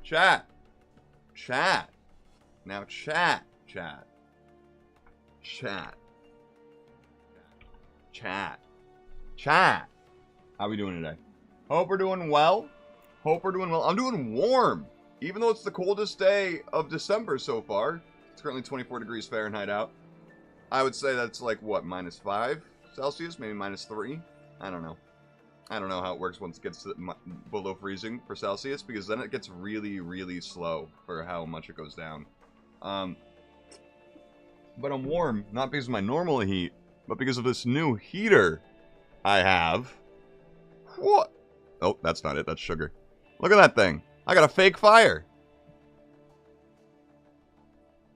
Chat. Chat. Now chat. Chat. Chat. Chat. Chat. How we doing today? Hope we're doing well. Hope we're doing well. I'm doing warm. Even though it's the coldest day of December so far. It's currently 24 degrees Fahrenheit out. I would say that's like, what, -5 Celsius? Maybe -3? I don't know. I don't know how it works once it gets to below freezing for Celsius, because then it gets really, really slow for how much it goes down. But I'm warm, not because of my normal heat, but because of this new heater I have. What? Oh, that's not it. That's sugar. Look at that thing. I got a fake fire.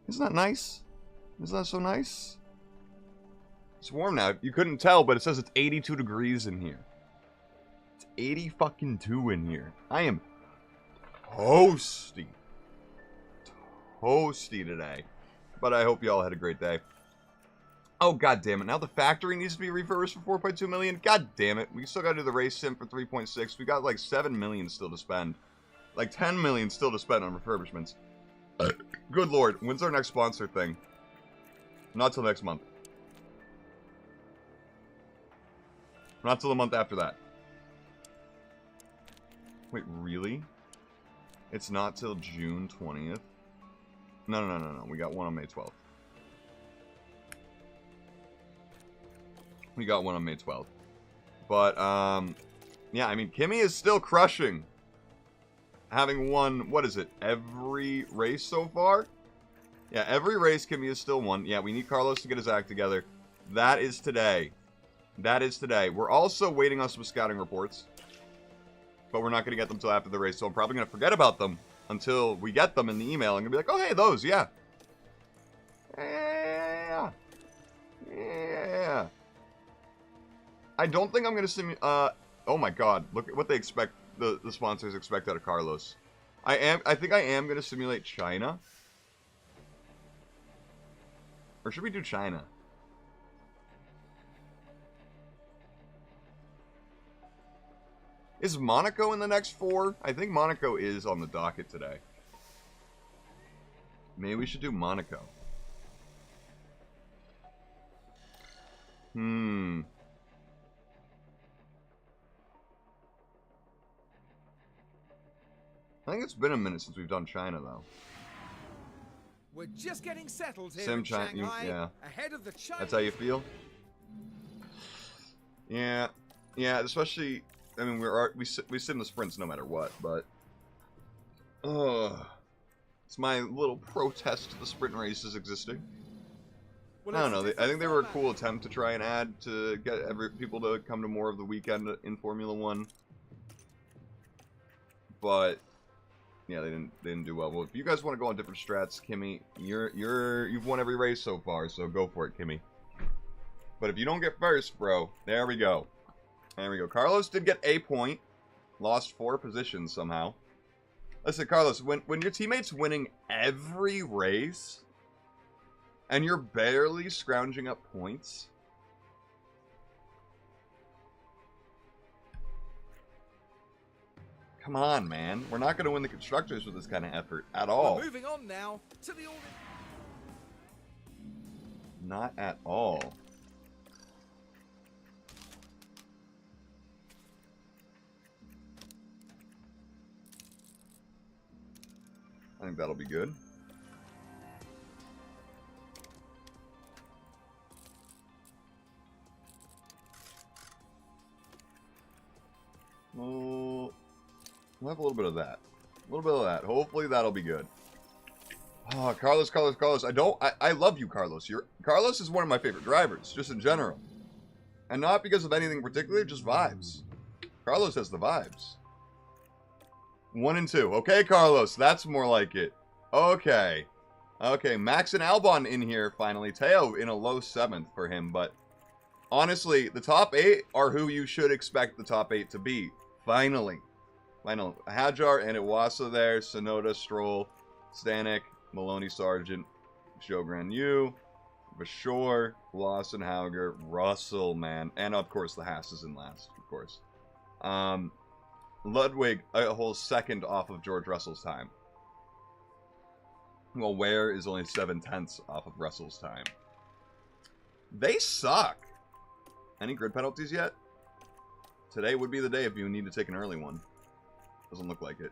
Isn't that nice? Isn't that so nice? It's warm now. You couldn't tell, but it says it's 82 degrees in here. It's 80 fucking 2 in here. I am toasty. Toasty today. But I hope you all had a great day. Oh, god damn it. Now the factory needs to be refurbished for 4.2 million. God damn it. We still gotta do the race sim for 3.6. We got like 7 million still to spend. Like 10 million still to spend on refurbishments. Good lord. When's our next sponsor thing? Not till next month. Not till the month after that. Wait, really? It's not till June 20th? No. We got one on May 12th. We got one on May 12th. But, yeah, I mean, Kimmy is still crushing. Having won, what is it, every race so far? Yeah, every race Kimmy has still won. Yeah, we need Carlos to get his act together. That is today. That is today. We're also waiting on some scouting reports. But we're not going to get them until after the race, so I'm probably going to forget about them until we get them in the email. I'm going to be like, oh, hey, those, yeah. Yeah. I don't think I'm going to simulate... oh my god, look at what they expect, the sponsors expect out of Carlos. I think I am going to simulate China. Or should we do China? Is Monaco in the next 4? I think Monaco is on the docket today. Maybe we should do Monaco. I think it's been a minute since we've done China, though. We're just getting settled here Sim in Shanghai, yeah. ahead of the China. That's how you feel? Yeah, especially, I mean, we sim the sprints no matter what, but... it's my little protest to the sprint races existing. Well, I don't know, I think they were a cool attempt to try and add to get people to come to more of the weekend in Formula 1. But... yeah, they didn't do well. Well, if you guys want to go on different strats, Kimmy, you've won every race so far, so go for it, Kimmy. But if you don't get first, bro, there we go. There we go. Carlos did get a point. Lost 4 positions somehow. Listen, Carlos, when your teammate's winning every race, and you're barely scrounging up points... come on, man. We're not going to win the constructors with this kind of effort at all. We're moving on now to the Not at all. I think that'll be good. Well, we'll have a little bit of that. A little bit of that. Hopefully that'll be good. Oh, Carlos. I love you, Carlos. Carlos is one of my favorite drivers, just in general. And not because of anything particular, just vibes. Carlos has the vibes. 1 and 2. Okay, Carlos, that's more like it. Okay. Okay, Max and Albon in here, finally. Teo in a low 7th for him, but... honestly, the top 8 are who you should expect the top 8 to be. Finally. Hajar and Iwasa there. Sonoda, Stroll, Stanek, Maloney, Sargent, Sjogren Yu, Vashore, Lawson, Hauger, Russell, man. And, of course, the Haas is in last, of course. Ludwig, a whole second off of George Russell's time. Well, Ware is only 7/10 off of Russell's time. They suck. Any grid penalties yet? Today would be the day if you need to take an early one. Doesn't look like it.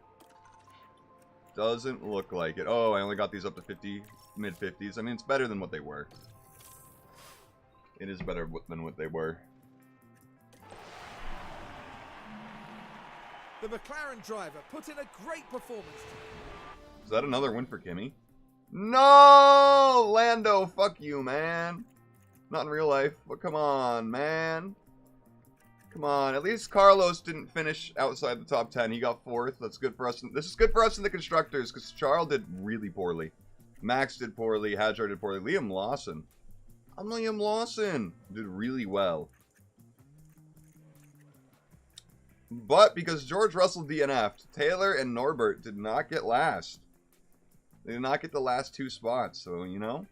Doesn't look like it. Oh, I only got these up to 50, mid-50s. I mean, it's better than what they were. It is better than what they were. The McLaren driver put in a great performance. Is that another win for Kimi? No! Lando, fuck you, man. Not in real life, but come on, man. Come on. At least Carlos didn't finish outside the top 10. He got 4th. That's good for us. This is good for us in the constructors, because Charles did really poorly. Max did poorly. Hadjar did poorly. Liam Lawson. Liam Lawson did really well. But because George Russell DNF'd, Taylor and Norbert did not get last. They did not get the last 2 spots. So, you know,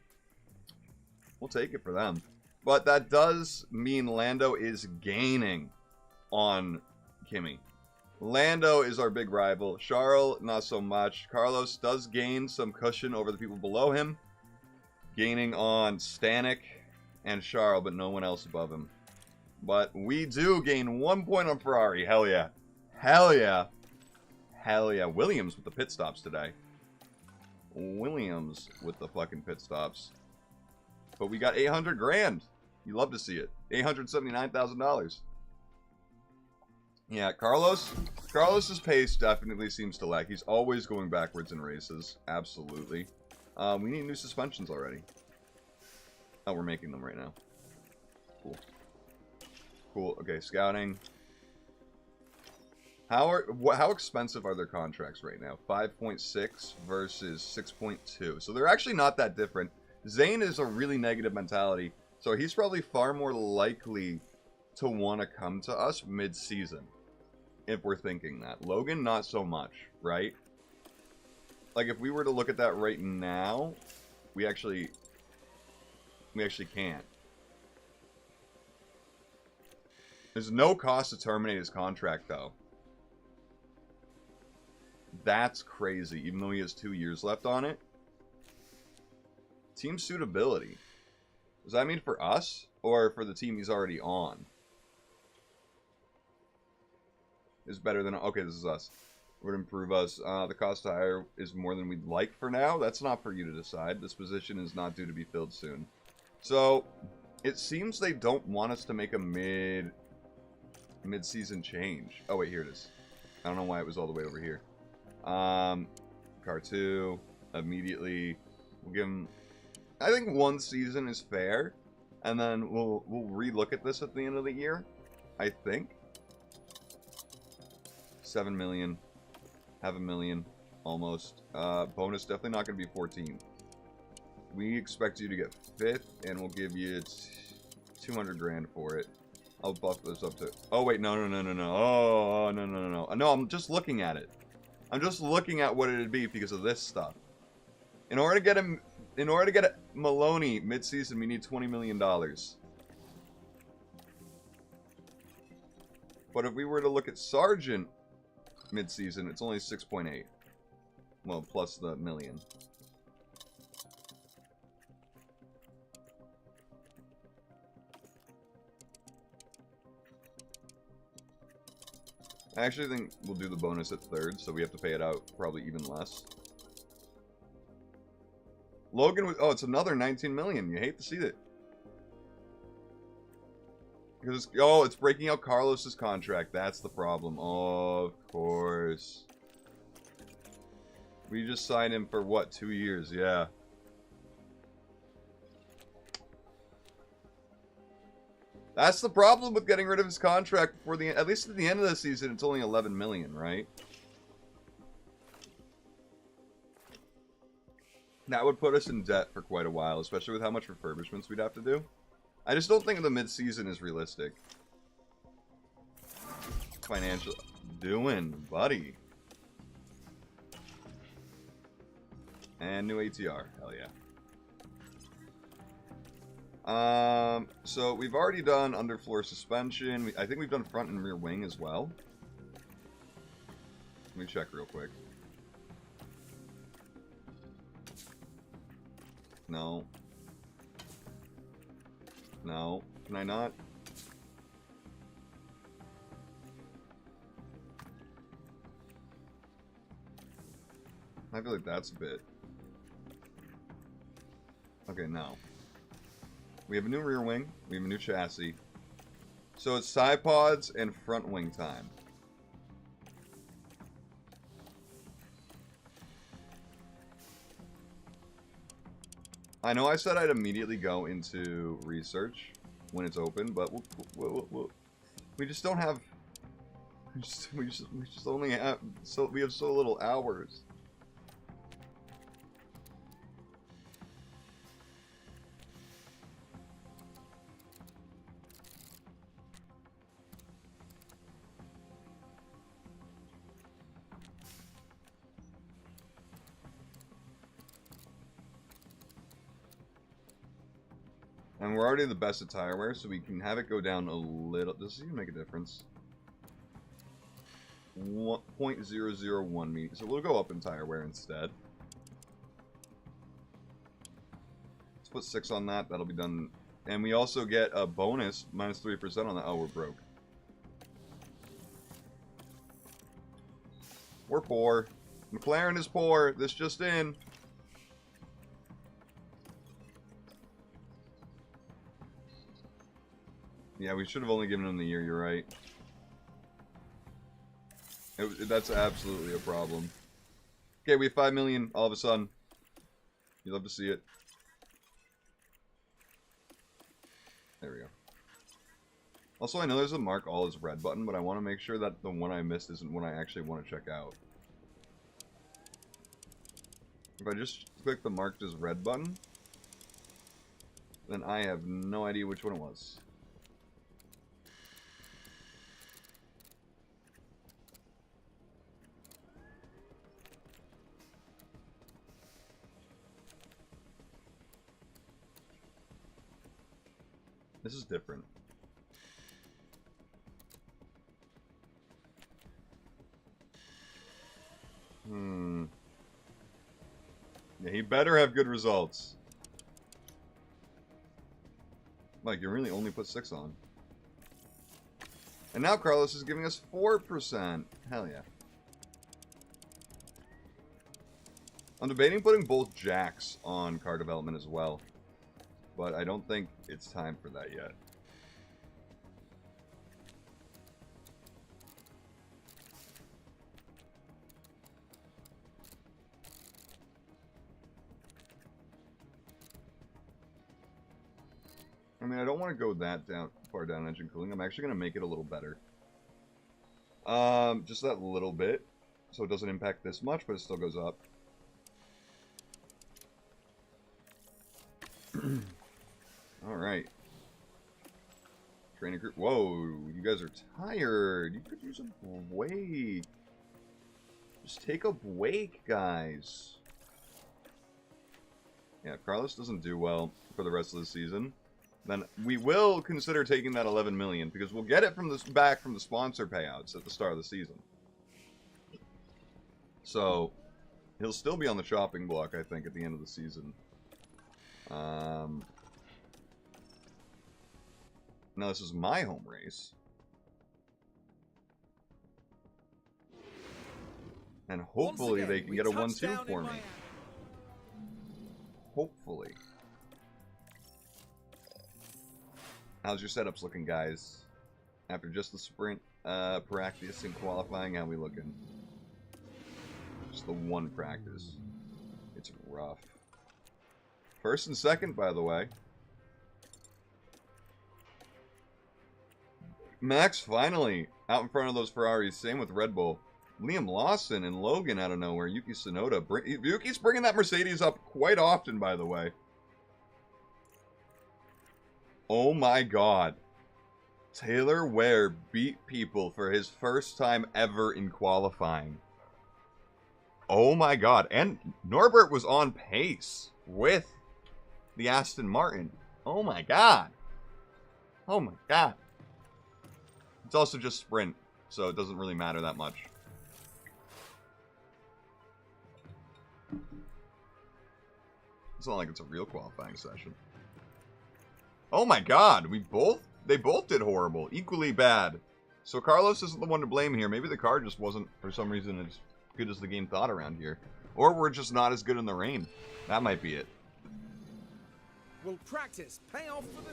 we'll take it for them. But that does mean Lando is gaining on Kimi. Lando is our big rival. Charles, not so much. Carlos does gain some cushion over the people below him. Gaining on Stanek and Charles, but no one else above him. But we do gain 1 point on Ferrari. Hell yeah. Hell yeah. Hell yeah. Williams with the pit stops today. Williams with the fucking pit stops. But we got 800 grand. You love to see it. $879,000. Yeah, Carlos's pace definitely seems to lag. He's always going backwards in races. Absolutely. We need new suspensions already. Oh, we're making them right now. Cool. Cool. Okay, scouting. How expensive are their contracts right now? 5.6 versus 6.2. So they're actually not that different. Zane is a really negative mentality, so he's probably far more likely to want to come to us mid-season, if we're thinking that. Logan, not so much, right? Like, if we were to look at that right now, we actually can't. There's no cost to terminate his contract, though. That's crazy, even though he has 2 years left on it. Team suitability. Does that mean for us, or for the team he's already on? Is better than... Okay, this is us. Would improve us. The cost to hire is more than we'd like for now. That's not for you to decide. This position is not due to be filled soon. So, it seems they don't want us to make a mid-season change. Oh, wait, here it is. I don't know why it was all the way over here. Car 2. Immediately. We'll give him... I think 1 season is fair. And then we'll re-look at this at the end of the year. I think. 7 million. Have a million. Almost. Bonus definitely not going to be 14. We expect you to get 5th, and we'll give you 200 grand for it. I'll buff this up to... Oh, wait, no. Oh, no. No, I'm just looking at it. I'm just looking at what it'd be because of this stuff. In order to get him... In order to get Maloney mid-season, we need $20 million. But if we were to look at Sargent mid-season, it's only 6.8. Well, plus the million. I actually think we'll do the bonus at 3rd, so we have to pay it out probably even less. Logan, oh, it's another 19 million. You hate to see it. Because, oh, it's breaking out Carlos's contract. That's the problem. Oh, of course. We just signed him for, what, 2 years? Yeah. That's the problem with getting rid of his contract before the... At least at the end of the season, it's only 11 million, right? That would put us in debt for quite a while, especially with how much refurbishments we'd have to do. I just don't think the mid-season is realistic. Financial... Doing, buddy. And new ATR. Hell yeah. So we've already done underfloor suspension. I think we've done front and rear wing as well. Let me check real quick. No. No. Can I not? I feel like that's a bit... Okay, no. We have a new rear wing. We have a new chassis. So it's side pods and front wing time. I know I said I'd immediately go into research when it's open, but we just don't have... We just only have... We have so little hours. And we're already the best at tire wear, so we can have it go down a little. Does this even make a difference? 0.001 meters. So we'll go up in tire wear instead. Let's put 6 on that. That'll be done. And we also get a bonus, minus 3% on that. Oh, we're broke. We're poor. McLaren is poor. This just in. Yeah, we should have only given him the year, you're right. That's absolutely a problem. Okay, we have 5 million all of a sudden. You love to see it. There we go. Also, I know there's a mark all as red button, but I want to make sure that the one I missed isn't one I actually want to check out. If I just click the marked as red button, then I have no idea which one it was. This is different. Yeah, he better have good results. Like, you really only put 6 on. And now Carlos is giving us 4%. Hell yeah. I'm debating putting both jacks on car development as well. But I don't think it's time for that yet. I mean, I don't want to go that far down engine cooling. I'm actually going to make it a little better. Just that little bit. So it doesn't impact this much, but it still goes up. Alright. Training crew. Whoa, you guys are tired. You could use a break. Just take a break, guys. Yeah, if Carlos doesn't do well for the rest of the season, then we will consider taking that 11 million, because we'll get it from this back from the sponsor payouts at the start of the season. So, he'll still be on the chopping block, I think, at the end of the season. Now this is my home race. And hopefully they can get a 1-2 for me. Hopefully. How's your setups looking, guys? After just the sprint, practice, and qualifying, how we looking? Just the one practice. It's rough. First and second, by the way. Max finally out in front of those Ferraris. Same with Red Bull. Liam Lawson and Logan out of nowhere. Yuki Tsunoda. Yuki's bringing that Mercedes up quite often, by the way. Oh my god. Taylor Ware beat people for his first time ever in qualifying. Oh my god. And Norbert was on pace with the Aston Martin. Oh my god. Oh my god. It's also just sprint, so it doesn't really matter that much. It's not like it's a real qualifying session. Oh my god, they both did horrible. Equally bad. So Carlos isn't the one to blame here. Maybe the car just wasn't, for some reason, as good as the game thought around here. Or we're just not as good in the rain. That might be it. Will practice pay off for the...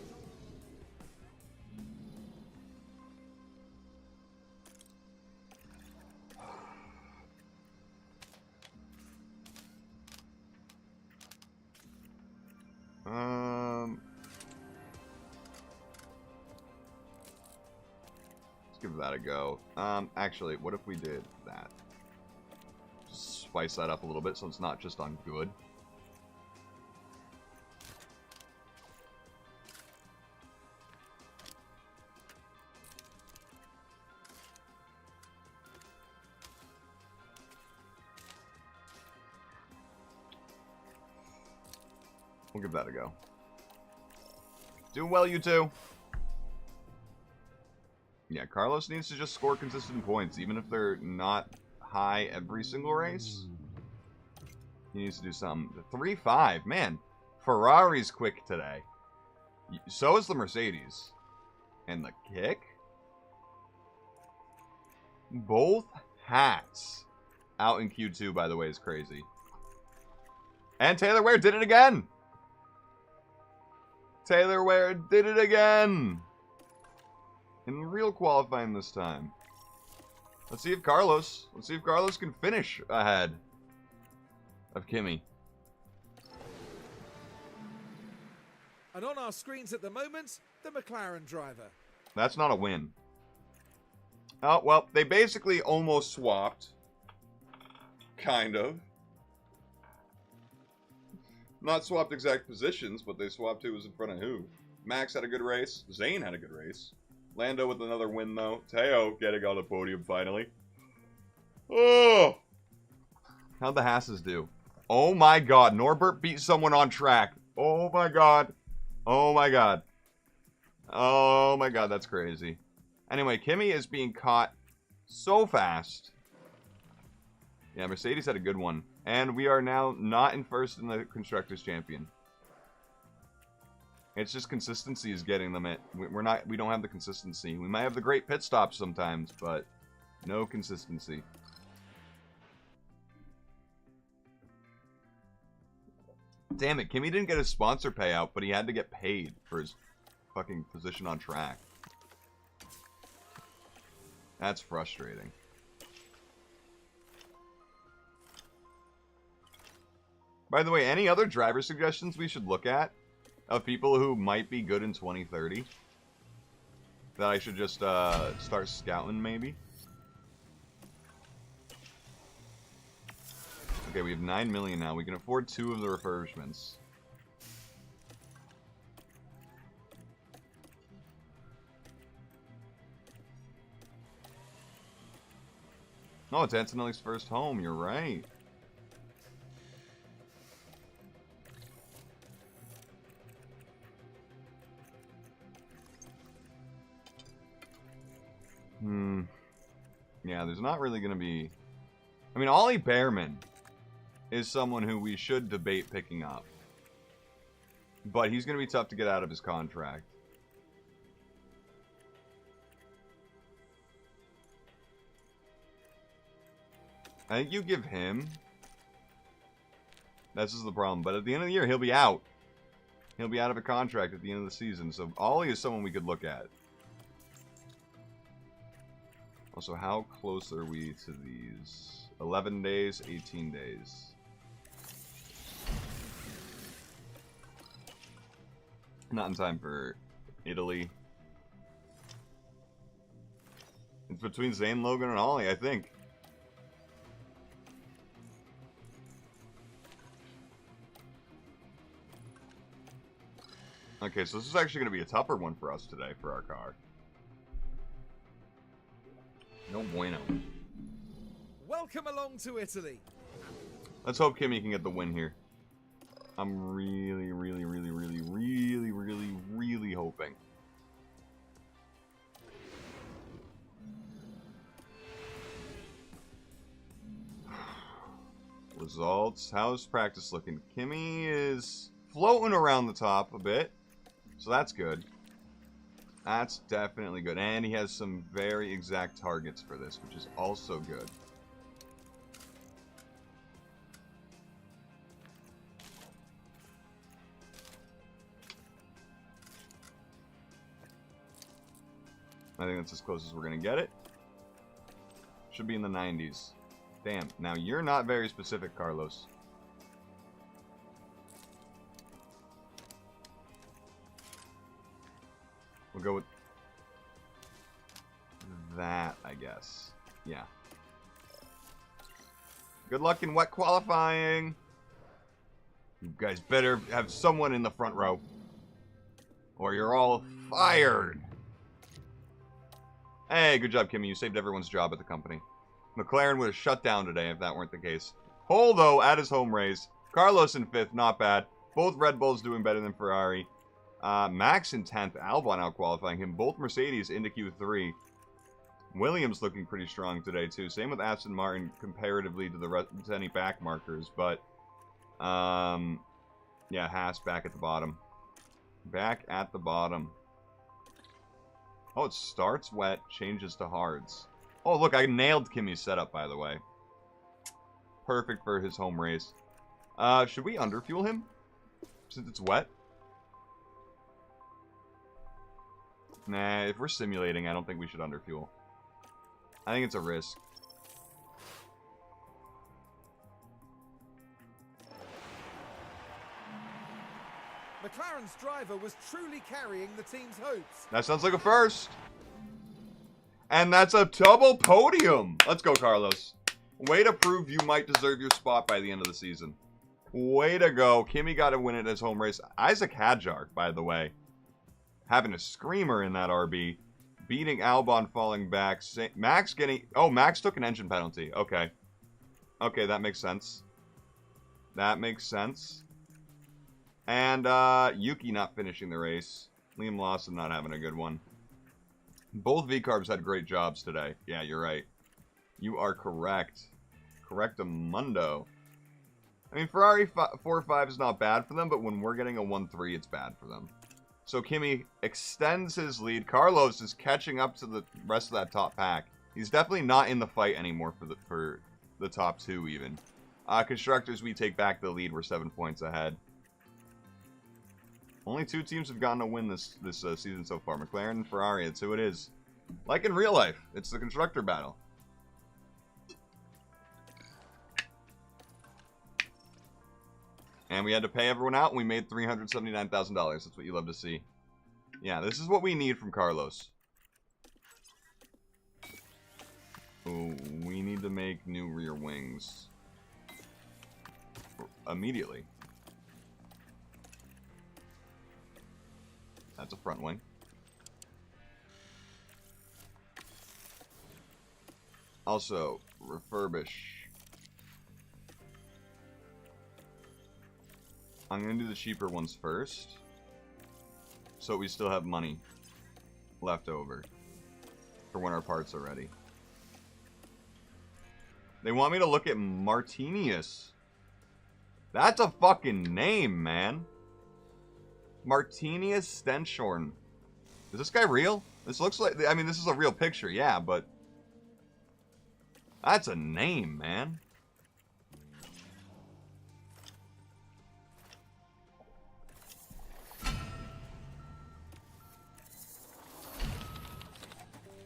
Let's give that a go. Actually, what if we did that? Just spice that up a little bit so it's not just on good. We'll give that a go. Do well, you two. Yeah, Carlos needs to just score consistent points, even if they're not high every single race. He needs to do something. 3-5, man. Ferrari's quick today. So is the Mercedes. And the kick? Both hats out in Q2, by the way, is crazy. And Taylor Ware did it again! Taylor Ware did it again! In real qualifying this time. Let's see if Carlos can finish ahead of Kimi. And on our screens at the moment, the McLaren driver. That's not a win. Oh, well, they basically almost swapped. Kind of. Not swapped exact positions, but they swapped who was in front of who. Max had a good race. Zane had a good race. Lando with another win, though. Teo getting on the podium, finally. Oh! How'd the Hasses do? Oh my god, Norbert beat someone on track. Oh my god. Oh my god. Oh my god, that's crazy. Anyway, Kimi is being caught so fast. Yeah, Mercedes had a good one. And we are now not in first in the Constructors' Champion. It's just consistency is getting them it. We don't have the consistency. We might have the great pit stops sometimes, but no consistency. Damn it, Kimi didn't get his sponsor payout, but he had to get paid for his fucking position on track. That's frustrating. By the way, any other driver suggestions we should look at of people who might be good in 2030 that I should just start scouting maybe? Okay, we have 9 million now. We can afford 2 of the refurbishments. Oh, it's Antonelli's first home. You're right. Yeah, there's not really going to be... I mean, Ollie Behrman is someone who we should debate picking up. But he's going to be tough to get out of his contract. I think you give him... This is the problem. But at the end of the year, he'll be out. He'll be out of a contract at the end of the season. So Ollie is someone we could look at. Also, how close are we to these? 11 days, 18 days. Not in time for Italy. It's between Zane, Logan, and Ollie, I think. Okay, so this is actually going to be a tougher one for us today for our car. No bueno. Welcome along to Italy. Let's hope Kimi can get the win here. I'm really hoping. Results. How's practice looking? Kimmy is floating around the top a bit. So that's good. That's definitely good. And he has some very exact targets for this, which is also good. I think that's as close as we're going to get it. Should be in the 90s. Damn. Now, you're not very specific, Carlos. We'll go with that, I guess. Yeah. Good luck in wet qualifying. You guys better have someone in the front row, or you're all fired. Hey, good job, Kimmy. You saved everyone's job at the company. McLaren would have shut down today if that weren't the case. Pole, though, at his home race. Carlos in 5th, not bad. Both Red Bulls doing better than Ferrari. Max in 10th, Albon out-qualifying him. Both Mercedes into Q3. Williams looking pretty strong today, too. Same with Aston Martin comparatively to any back markers. But, yeah, Haas back at the bottom. Back at the bottom. Oh, it starts wet, changes to hards. Oh, look, I nailed Kimmy's setup, by the way. Perfect for his home race. Should we underfuel him? Since it's wet? Nah, if we're simulating, I don't think we should underfuel. I think it's a risk. McLaren's driver was truly carrying the team's hopes. That sounds like a first. And that's a double podium. Let's go, Carlos. Way to prove you might deserve your spot by the end of the season. Way to go. Kimmy got to win it as home race. Isaac Hadjar, by the way, having a screamer in that RB. Beating Albon, falling back. Max getting... Oh, Max took an engine penalty. Okay. Okay, that makes sense. That makes sense. And Yuki not finishing the race. Liam Lawson not having a good one. Both V-Carbs had great jobs today. Yeah, you're right. You are correct. Correctamundo. I mean, Ferrari 4.5 is not bad for them, but when we're getting a 1.3, it's bad for them. So Kimmy extends his lead. Carlos is catching up to the rest of that top pack. He's definitely not in the fight anymore for the top 2 even. Constructors, we take back the lead. We're 7 points ahead. Only 2 teams have gotten a win this season so far. McLaren and Ferrari. That's who it is. Like in real life. It's the constructor battle. And we had to pay everyone out, and we made $379,000. That's what you love to see. Yeah, this is what we need from Carlos. Ooh, we need to make new rear wings. Immediately. That's a front wing. Also, refurbish. I'm going to do the cheaper ones first. So we still have money left over for when our parts are ready. They want me to look at Martinius. That's a fucking name, man. Martinius Stenshorn. Is this guy real? This looks like... I mean, this is a real picture, yeah, but... That's a name, man.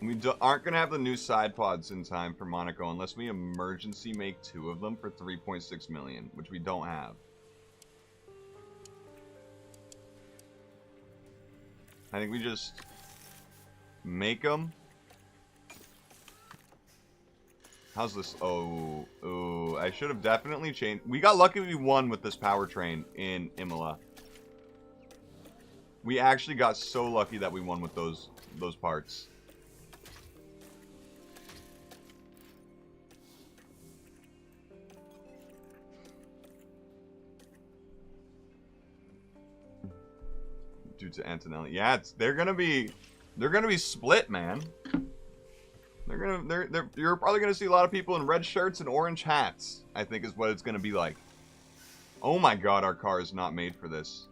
We aren't going to have the new side pods in time for Monaco unless we emergency make 2 of them for 3.6 million, which we don't have. I think we just make them. How's this? Oh, I should have definitely changed. We got lucky we won with this powertrain in Imola. We actually got so lucky that we won with those parts. Due to Antonelli. Yeah, they're gonna be split, man. They're You're probably gonna see a lot of people in red shirts and orange hats. I think is what it's gonna be like. Oh my god, our car is not made for this.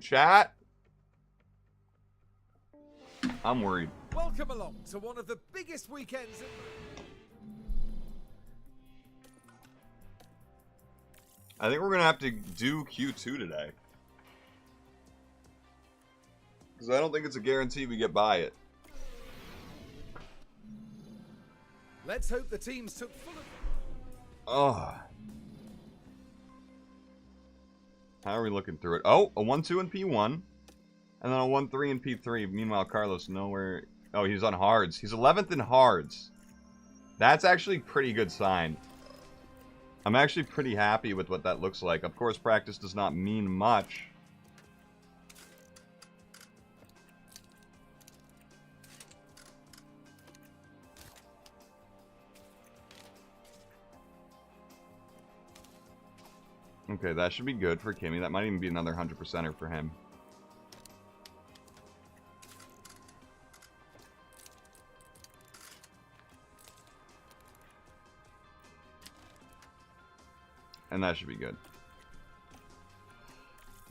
Chat. I'm worried. Welcome along to one of the biggest weekends. I think we're gonna have to do Q2 today. Because I don't think it's a guarantee we get by it. Let's hope the teams took full of... Oh. How are we looking through it? Oh, a 1-2 in P1. And then a 1-3 in P3. Meanwhile, Carlos nowhere... Oh, he's on hards. He's 11th in hards. That's actually a pretty good sign. I'm actually pretty happy with what that looks like. Of course, practice does not mean much. Okay, that should be good for Kimmy. That might even be another 100%er for him. And that should be good.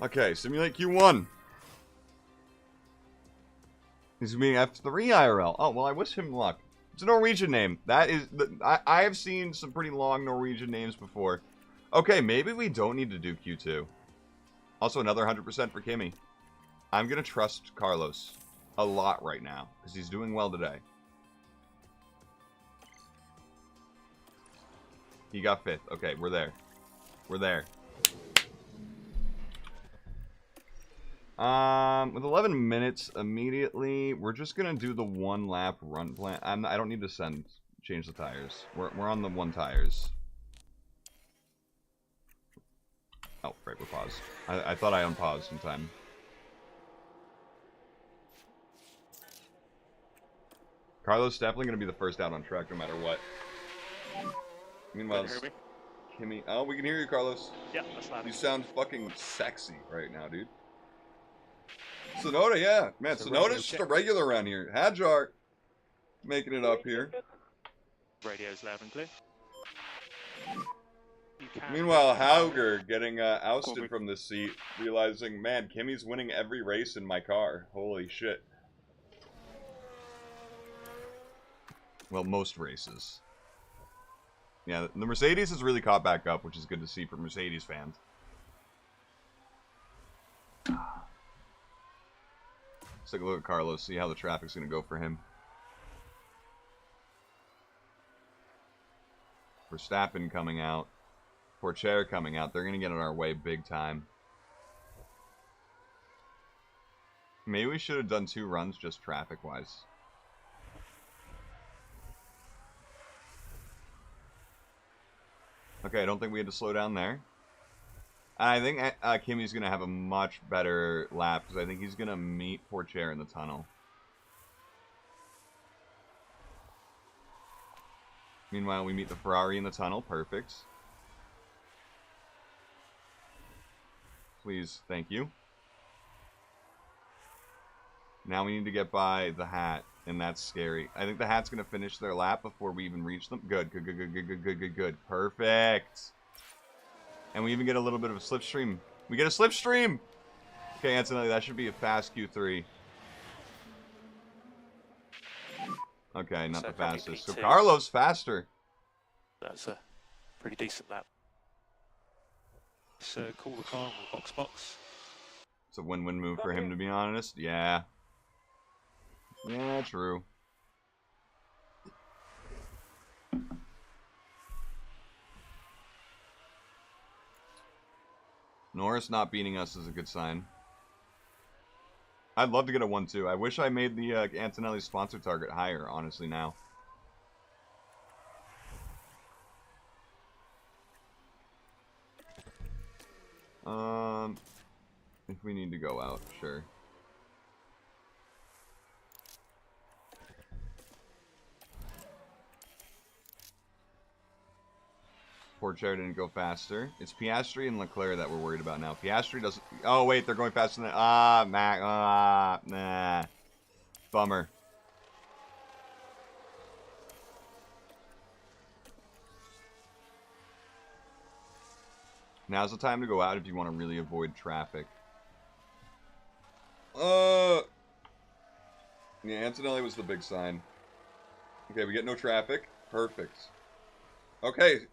Okay, simulate Q1. He's being F3 IRL. Oh, well, I wish him luck. It's a Norwegian name. That is... I have seen some pretty long Norwegian names before. Okay, maybe we don't need to do Q2. Also, another 100% for Kimmy. I'm going to trust Carlos a lot right now, because he's doing well today. He got 5th. Okay, we're there. We're there. With 11 minutes immediately, we're just going to do the 1-lap run plan. I don't need to change the tires. We're on the 1 tires. Oh, right, we're paused. I thought I unpaused in time. Carlos definitely going to be the first out on track no matter what. Meanwhile, Kimmy... Oh, we can hear you, Carlos. Yeah, that's loud. You sound fucking sexy right now, dude. Sonoda, yeah. Man, Sonoda's just a regular around here. Hadjar making it up here. Radio's loud and clear. Meanwhile, Hauger getting ousted from the seat, realizing, man, Kimmy's winning every race in my car. Holy shit. Well, most races. Yeah, the Mercedes has really caught back up, which is good to see for Mercedes fans. Let's take a look at Carlos, see how the traffic's going to go for him. Verstappen coming out. Porcher coming out. They're going to get in our way big time. Maybe we should have done 2 runs just traffic-wise. Okay, I don't think we had to slow down there. I think Kimmy's going to have a much better lap because I think he's going to meet Porcher in the tunnel. Meanwhile, we meet the Ferrari in the tunnel. Perfect. Please, thank you. Now we need to get by the hat, and that's scary. I think the hat's going to finish their lap before we even reach them. Good, good, good, good, good, good, good, good, good. Perfect. And we even get a little bit of a slipstream. We get a slipstream! Okay, Antonelli, that should be a fast Q3. Okay, not the fastest. So Carlos faster. That's a pretty decent lap. So call the car or box. It's a win-win move for him, to be honest. Yeah. Yeah, true. Norris not beating us is a good sign. I'd love to get a 1-2. I wish I made the Antonelli sponsor target higher, honestly, now. If we need to go out, sure. Portier didn't go faster. It's Piastri and Leclerc that we're worried about now. Piastri doesn't... Oh, wait, they're going faster than... Nah. Bummer. Now's the time to go out if you want to really avoid traffic. Yeah, Antonelli was the big sign. Okay, we get no traffic. Perfect. Okay,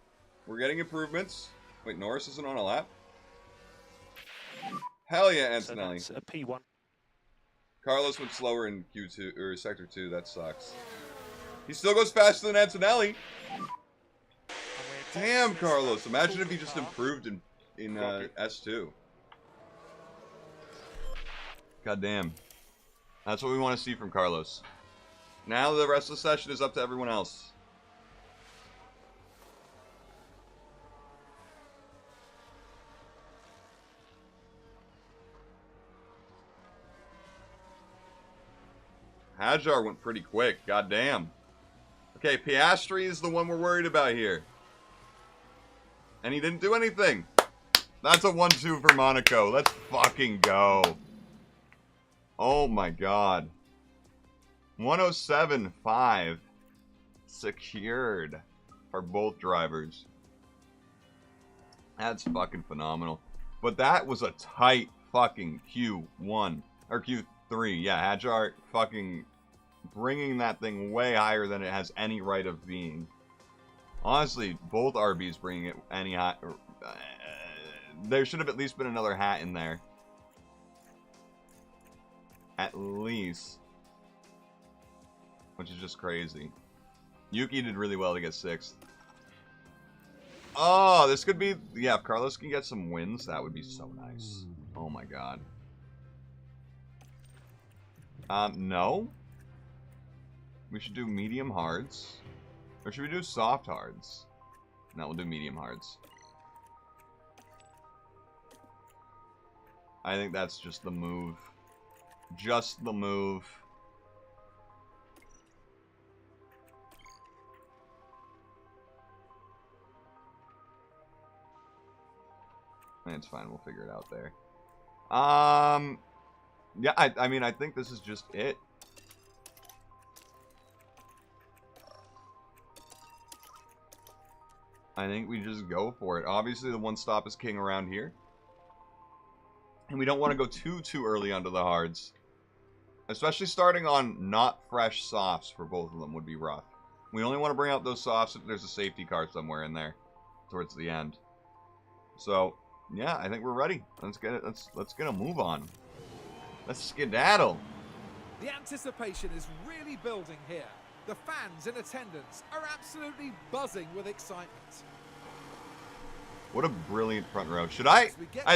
we're getting improvements. Wait, Norris isn't on a lap? Hell yeah, Antonelli. So that's a P1. Carlos went slower in Q2 or Sector 2. That sucks. He still goes faster than Antonelli. Damn, Carlos! Imagine if he just improved in S2. God damn. That's what we want to see from Carlos. Now the rest of the session is up to everyone else. Hajar went pretty quick. God damn. Okay, Piastri is the one we're worried about here. And he didn't do anything. That's a 1-2 for Monaco. Let's fucking go. Oh my god. 107.5 secured for both drivers. That's fucking phenomenal. But that was a tight fucking Q1. Or Q3. Yeah, Hajar fucking bringing that thing way higher than it has any right of being. Honestly, both RBs bringing it any high. There should have at least been another hat in there. At least. Which is just crazy. Yuki did really well to get 6th. Oh, this could be... Yeah, if Carlos can get some wins, that would be so nice. Oh my god. No. We should do medium hards. Or should we do soft hards? No, we'll do medium hards. I think that's just the move. Just the move. It's fine, we'll figure it out there. Yeah, I mean, I think this is just it. I think we just go for it. Obviously, the one stop is king around here. And we don't want to go too early onto the hards. Especially starting on not fresh softs for both of them would be rough. We only want to bring out those softs if there's a safety car somewhere in there towards the end. So, yeah, I think we're ready. Let's get it. Let's get a move on. Let's skedaddle. The anticipation is really building here. The fans in attendance are absolutely buzzing with excitement. What a brilliant front row. Should I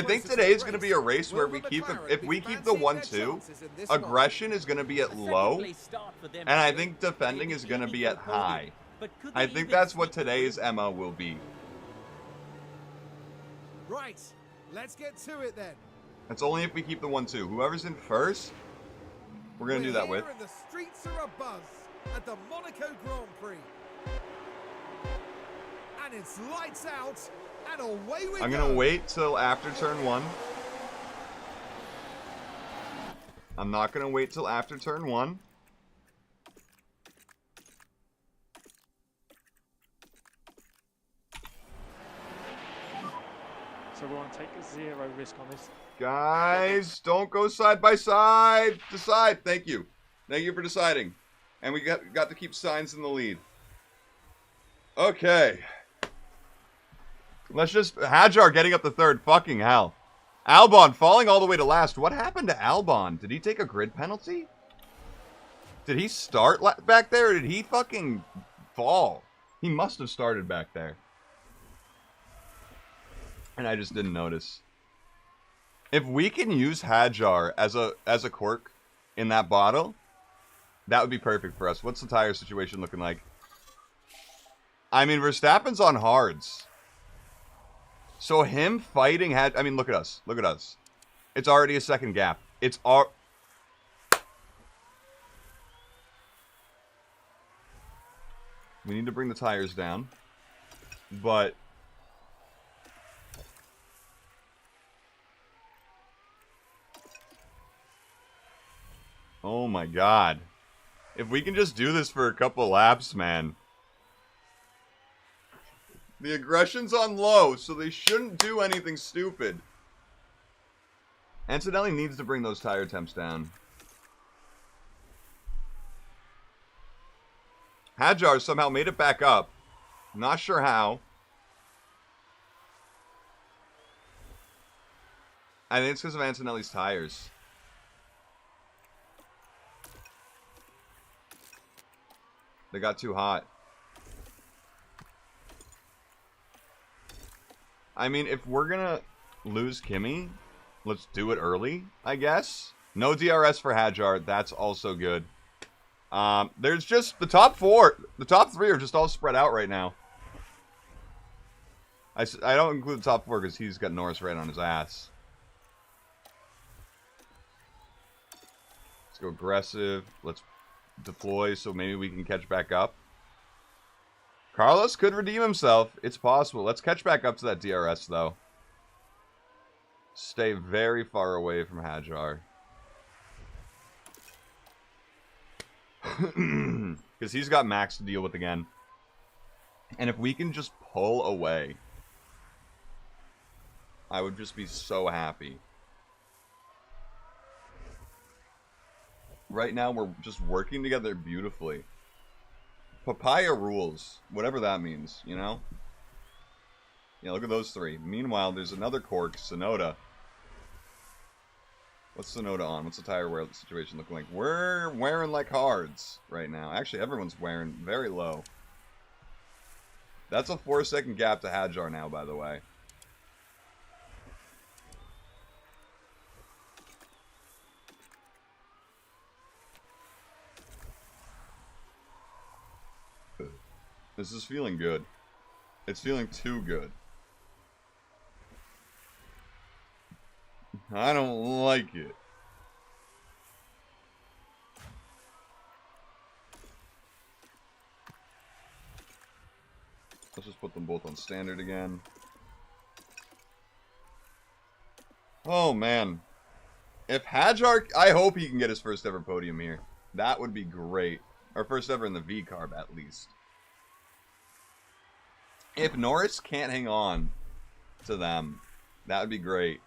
think today is going to be a race where we keep if we keep the 1-2, aggression is going to be at low, and I think defending is going to be at high. I think that's what today's MO will be. Right, let's get to it then. It's only if we keep the 1-2. Whoever's in first, we're going to do that with. And the streets are abuzz at the Monaco Grand Prix. And it's lights out, and away we go. I'm going to wait till after turn 1. I'm not going to wait till after turn 1. So we want to take a 0 risk on this. Guys, don't go side by side. Decide. Thank you. Thank you for deciding. And we got to keep Sainz in the lead. Okay. Let's just... Hajar getting up the third. Fucking hell. Albon falling all the way to last. What happened to Albon? Did he take a grid penalty? Did he start back there, or did he fucking fall? He must have started back there. And I just didn't notice. If we can use Hajar as a cork in that bottle, that would be perfect for us. What's the tire situation looking like? I mean, Verstappen's on hards. So him fighting I mean, look at us. Look at us. It's already a second gap. It's we need to bring the tires down. But my god. If we can just do this for a couple laps, man. The aggression's on low, so they shouldn't do anything stupid. Antonelli needs to bring those tire temps down. Hadjar somehow made it back up. Not sure how. I think it's because of Antonelli's tires. They got too hot. I mean, if we're gonna lose Kimmy, let's do it early, I guess. No DRS for Hadjar. That's also good. There's just the top four. The top three are just all spread out right now. I don't include the top four because he's got Norris right on his ass. Let's go aggressive. Let's deploy so maybe we can catch back up. Carlos could redeem himself. It's possible. Let's catch back up to that DRS, though. Stay very far away from Hadjar. Because he's got Max to deal with again. And if we can just pull away, I would just be so happy. Right now, we're just working together beautifully. Papaya rules. Whatever that means, you know? Yeah, look at those three. Meanwhile, there's another Cork, Sonoda. What's Sonoda on? What's the tire wear situation looking like? We're wearing like hards right now. Actually, everyone's wearing very low. That's a 4-second gap to Hadjar now, by the way. This is feeling good. It's feeling too good. I don't like it. Let's just put them both on standard again. Oh, man. If Hadjar... I hope he can get his first ever podium here. That would be great. Or first ever in the V-Carb, at least. If Norris can't hang on to them, that would be great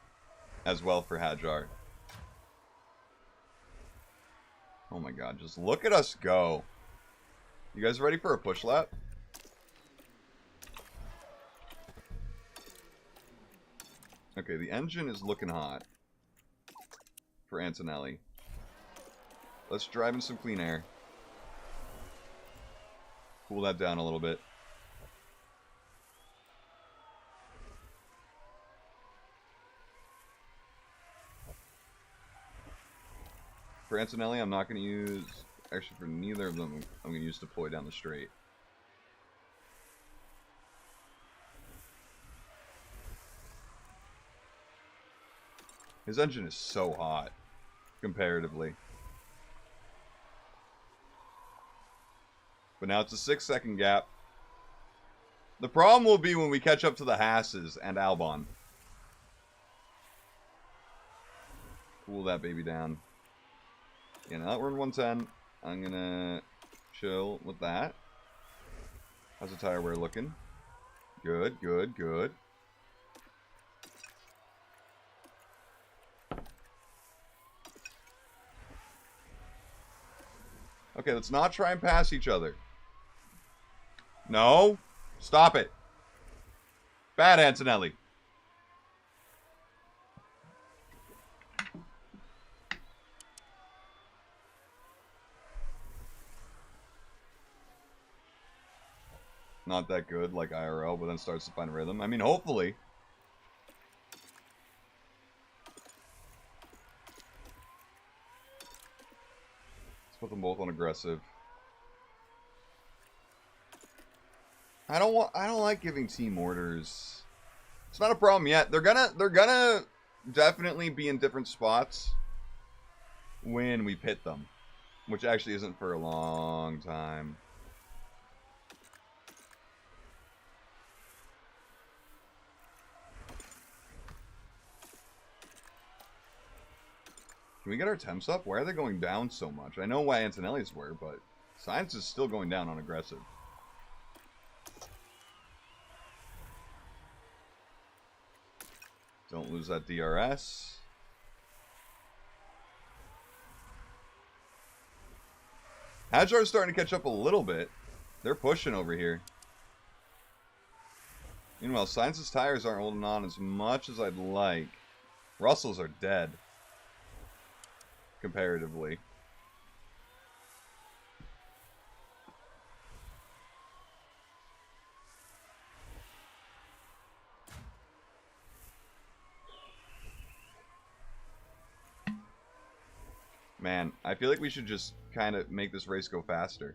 as well for Hadjar. Oh my god, just look at us go. You guys ready for a push lap? Okay, the engine is looking hot for Antonelli. Let's drive in some clean air. Cool that down a little bit. For Antonelli, I'm not going to use... Actually, for neither of them, I'm going to use deploy down the straight. His engine is so hot, comparatively. But now it's a 6-second gap. The problem will be when we catch up to the Hasses and Albon. Cool that baby down. Yeah, now that we're in 110, I'm gonna chill with that. How's the tire wear looking? Good, good, good. Okay, let's not try and pass each other. No. Stop it. Bad Antonelli. Not that good like IRL, but then starts to find rhythm. I mean, hopefully. Let's put them both on aggressive. I don't like giving team orders. It's not a problem yet. They're gonna definitely be in different spots when we pit them, which actually isn't for a long time. Can we get our temps up? Why are they going down so much? I know why Antonelli's were, but Science is still going down on aggressive. Don't lose that DRS. Hadjar's starting to catch up a little bit. They're pushing over here. Meanwhile, Science's tires aren't holding on as much as I'd like. Russell's are dead. Comparatively. Man, I feel like we should just kind of make this race go faster.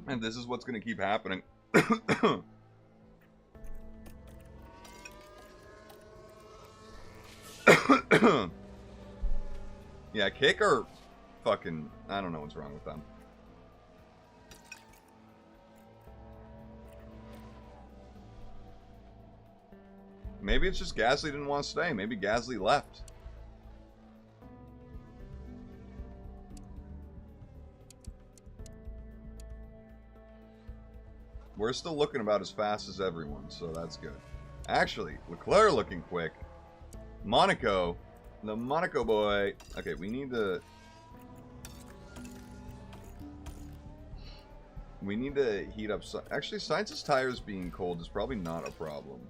And this is what's going to keep happening. Yeah, kick or fucking... I don't know what's wrong with them. Maybe it's just Gasly didn't want to stay. Maybe Gasly left. We're still looking about as fast as everyone, so that's good. Actually, Leclerc looking quick. Monaco, the Monaco boy. Okay, we need to heat up. Actually, Sainz's tires being cold is probably not a problem.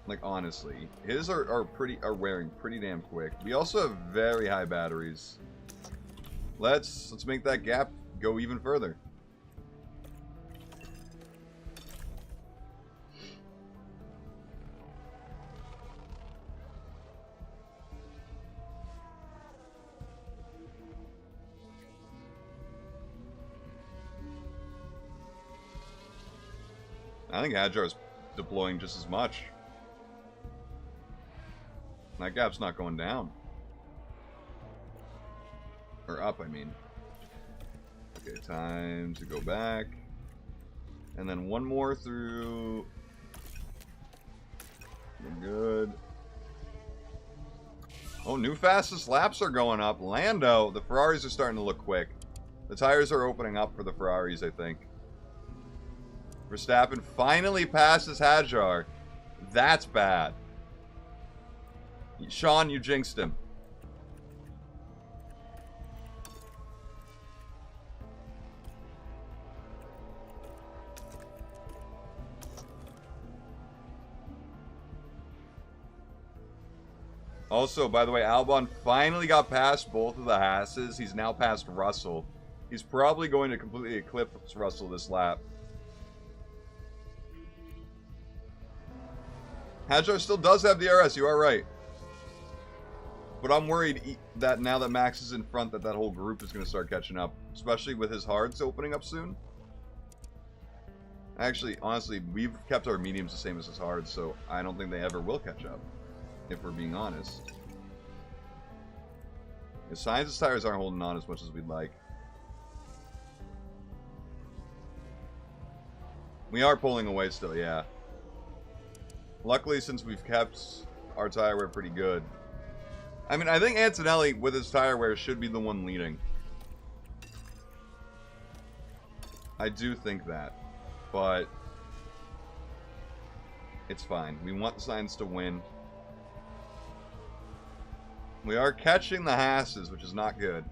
Like honestly, his are wearing pretty damn quick. We also have very high batteries. Let's make that gap go even further. I think Hadjar's deploying just as much. That gap's not going down. Or up, I mean. Okay, time to go back. And then one more through. We're good. Oh, new fastest laps are going up. Lando, the Ferraris are starting to look quick. The tires are opening up for the Ferraris, I think. Verstappen finally passes Hadjar. That's bad. Sean, you jinxed him. Also, by the way, Albon finally got past both of the Hasses. He's now past Russell. He's probably going to completely eclipse Russell this lap. Hadjar still does have DRS, you are right. But I'm worried that now that Max is in front, that whole group is going to start catching up. Especially with his hards opening up soon. Actually, honestly, we've kept our mediums the same as his hards, so I don't think they ever will catch up. If we're being honest. His Sainz's tires aren't holding on as much as we'd like. We are pulling away still, yeah. Luckily, since we've kept our tire wear pretty good. I mean, I think Antonelli, with his tire wear, should be the one leading. I do think that. But it's fine. We want Sainz to win. We are catching the Hasses, which is not good.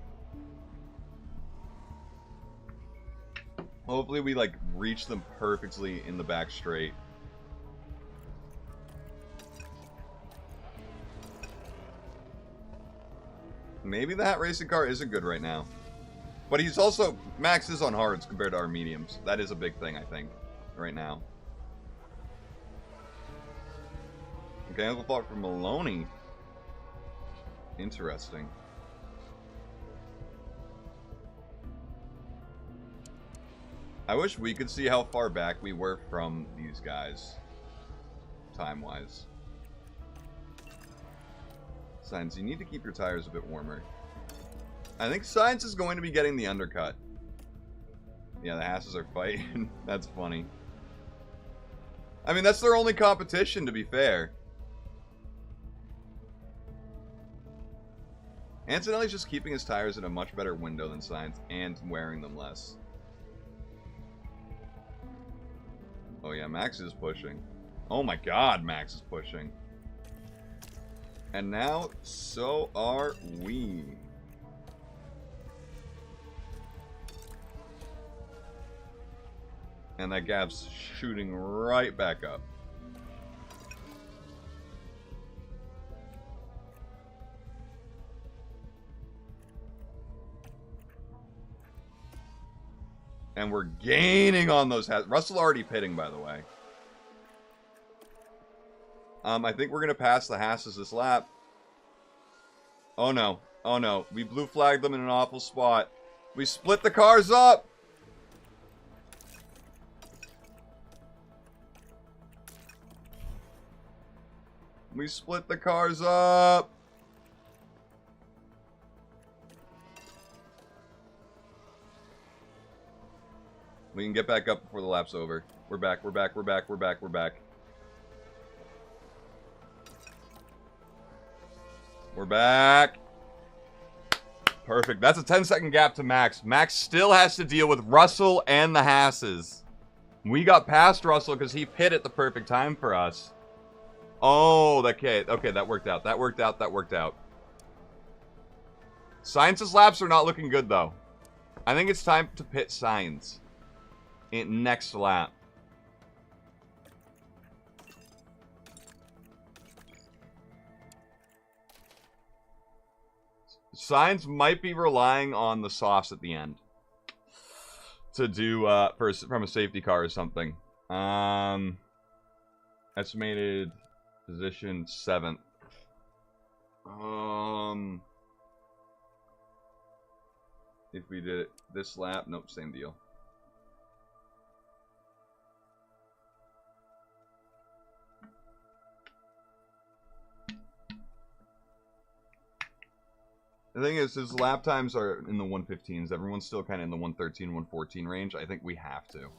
Hopefully we, like, reach them perfectly in the back straight. Maybe that racing car isn't good right now. But he's also... Max is on hards compared to our mediums. That is a big thing, I think, right now. Mechanical fault from Maloney. Interesting. I wish we could see how far back we were from these guys. Time-wise. Sainz, you need to keep your tires a bit warmer. I think Sainz is going to be getting the undercut. Yeah, the Hasses are fighting. That's funny. I mean, that's their only competition, to be fair. Antonelli's just keeping his tires in a much better window than Sainz and wearing them less. Oh yeah, Max is pushing. Oh my god, Max is pushing. And now, so are we. And that gap's shooting right back up. And we're gaining on those hats. Russell already pitting, by the way. I think we're going to pass the Hasses this lap. Oh, no. Oh, no. We blue flagged them in an awful spot. We split the cars up. We split the cars up. We can get back up before the lap's over. We're back, we're back, we're back, we're back, we're back. We're back. Perfect. That's a 10-second gap to Max. Max still has to deal with Russell and the Hasses. We got past Russell because he pit at the perfect time for us. Oh, okay, that worked out. That worked out, that worked out. Sainz's laps are not looking good, though. I think it's time to pit Sainz. Next lap. Sainz might be relying on the softs at the end to do from a safety car or something. Estimated position 7th. If we did it this lap, nope, same deal. The thing is, his lap times are in the 115s. Everyone's still kind of in the 113, 114 range. I think we have to.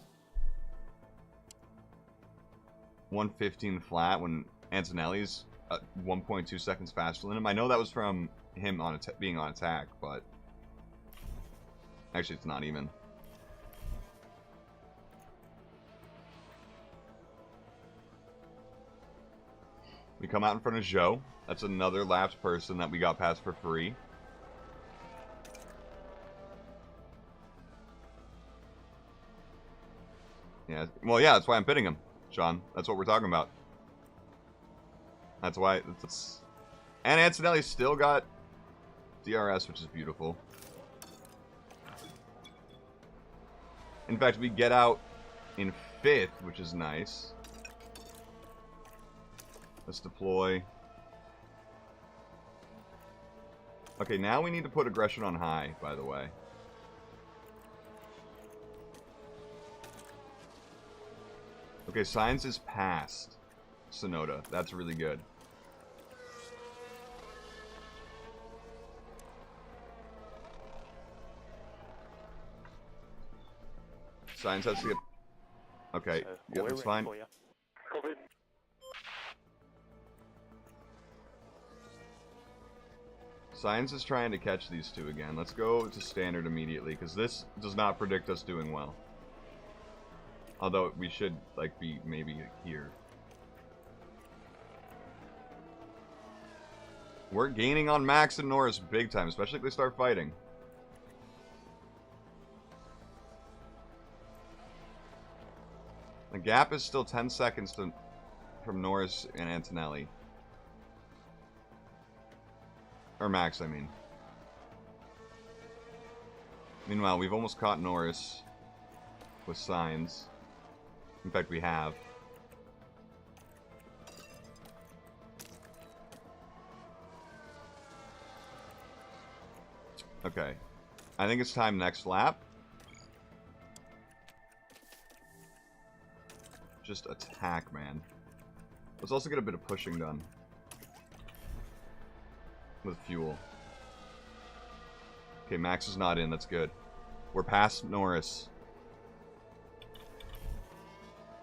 115 flat when Antonelli's 1.2 seconds faster than him. I know that was from him on being on attack, but actually it's not even. We come out in front of Joe. That's another lapped person that we got past for free. Yeah, well, yeah, that's why I'm pitting him, Sean. That's what we're talking about. That's why. And Antonelli's still got DRS, which is beautiful. In fact, we get out in 5th, which is nice. Let's deploy. Okay, now we need to put aggression on high, by the way. Okay, Sainz is past Sonoda. That's really good. Sainz has to get... Okay, So, yeah, that's fine. Sainz is trying to catch these two again. Let's go to standard immediately, because this does not predict us doing well. Although we should, like, be maybe here. We're gaining on Max and Norris big time, especially if they start fighting. The gap is still 10 seconds from Norris and Antonelli. Or Max, I mean. Meanwhile, we've almost caught Norris with Sainz. In fact, we have. Okay. I think it's time next lap. Just attack, man. Let's also get a bit of pushing done. With fuel. Okay, Max is not in. That's good. We're past Norris.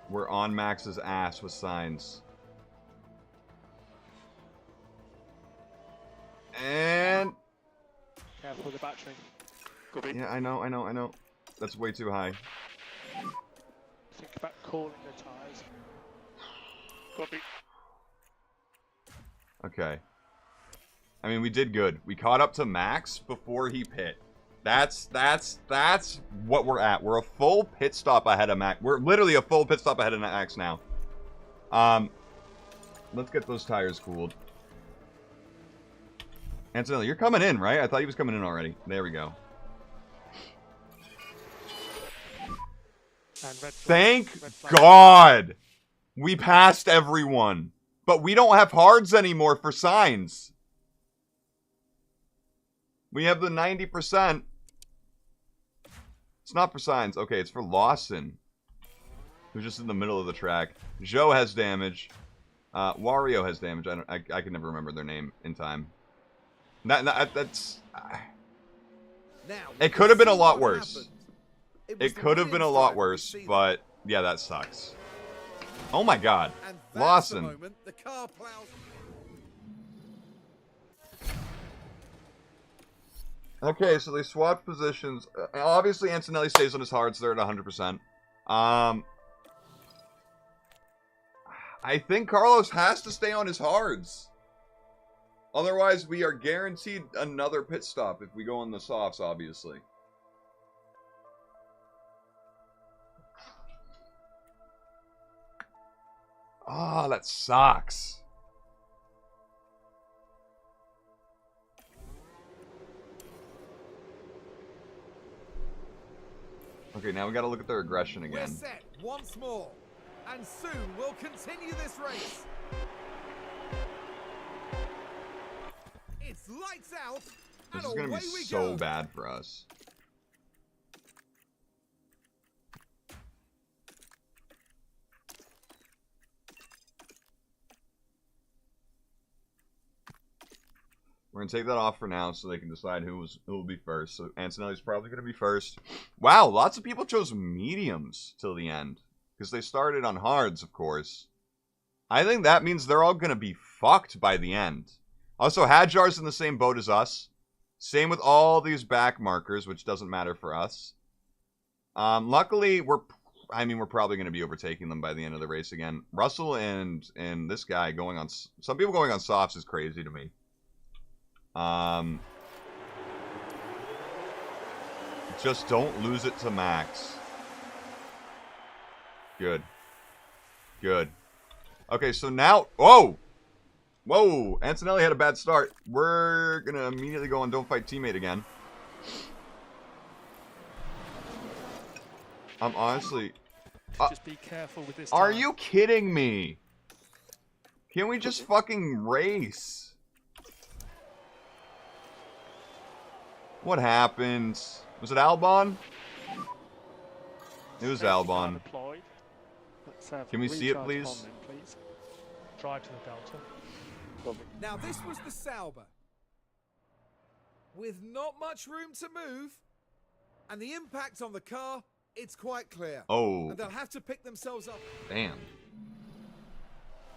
We're on Max's ass with Sainz. And with the battery. Could be. Yeah, I know. That's way too high. Think about cooling the tyres. Could be. Okay. I mean, we did good. We caught up to Max before he pit. That's what we're at. We're a full pit stop ahead of Max. We're literally a full pit stop ahead of Max now. Let's get those tires cooled. Antonelli, you're coming in, right? I thought he was coming in already. There we go. And red flag, Thank red flag. God! We passed everyone. But we don't have hards anymore for signs. We have the 90%. It's not for signs. Okay, it's for Lawson, who's just in the middle of the track. Joe has damage. Wario has damage. I can never remember their name in time. That's... Now, It could have been a lot what worse. happened. It could have been a lot worse, but yeah, that sucks. Oh my God. And that's Lawson. the moment the car plows. Okay, so they swapped positions. Obviously, Antonelli stays on his hards. They're at 100%. I think Carlos has to stay on his hards. Otherwise, we are guaranteed another pit stop if we go on the softs, obviously. Ah, that sucks. Okay, now we gotta look at their aggression We're again. set once more, and soon we'll continue this race. It's lights out, and This is gonna away be we so go. bad for us. We're gonna take that off for now so they can decide who will be first. So Antonelli's probably gonna be first. Wow, lots of people chose mediums till the end. Because they started on hards, of course. I think that means they're all gonna be fucked by the end. Also, Hadjar's in the same boat as us. Same with all these back markers, which doesn't matter for us. Luckily, we're probably going to be overtaking them by the end of the race again. Russell and this guy going on... Some people going on softs is crazy to me. Just don't lose it to Max. Good. Good. Okay, so now... Whoa! Whoa! Antonelli had a bad start. We're going to immediately go on Don't Fight Teammate again. I'm honestly... Just be careful with this. Are tire. you kidding me? Can we just fucking race? What happened? Was it Albon? It was Safety car Albon. deployed. Let's have Can we see it, recharge please? on then, please? Drive to the Delta. Lovely. Now this was the Sauber, with not much room to move, and the impact on the car, it's quite clear. Oh, And they'll have to pick themselves up. damn.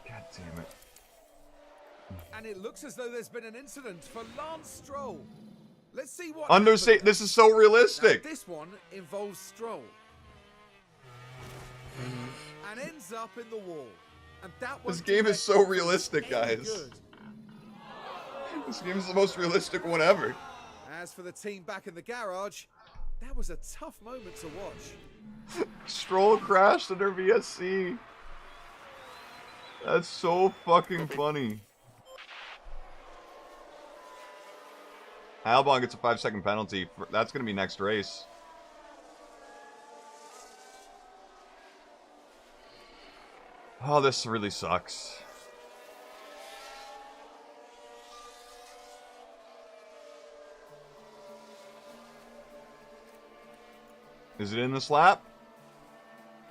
God damn it. And it looks as though there's been an incident for Lance Stroll. Let's see what Understate. happened. This is so Now, realistic. this one involves Stroll. And ends up in the wall. And that This won't game do is so any realistic, guys. good. This game is the most realistic one ever. As for the team back in the garage, that was a tough moment to watch. Stroll crashed under VSC. That's so fucking funny. Albon gets a 5-second penalty. That's going to be next race. Oh, this really sucks. Is it in this lap?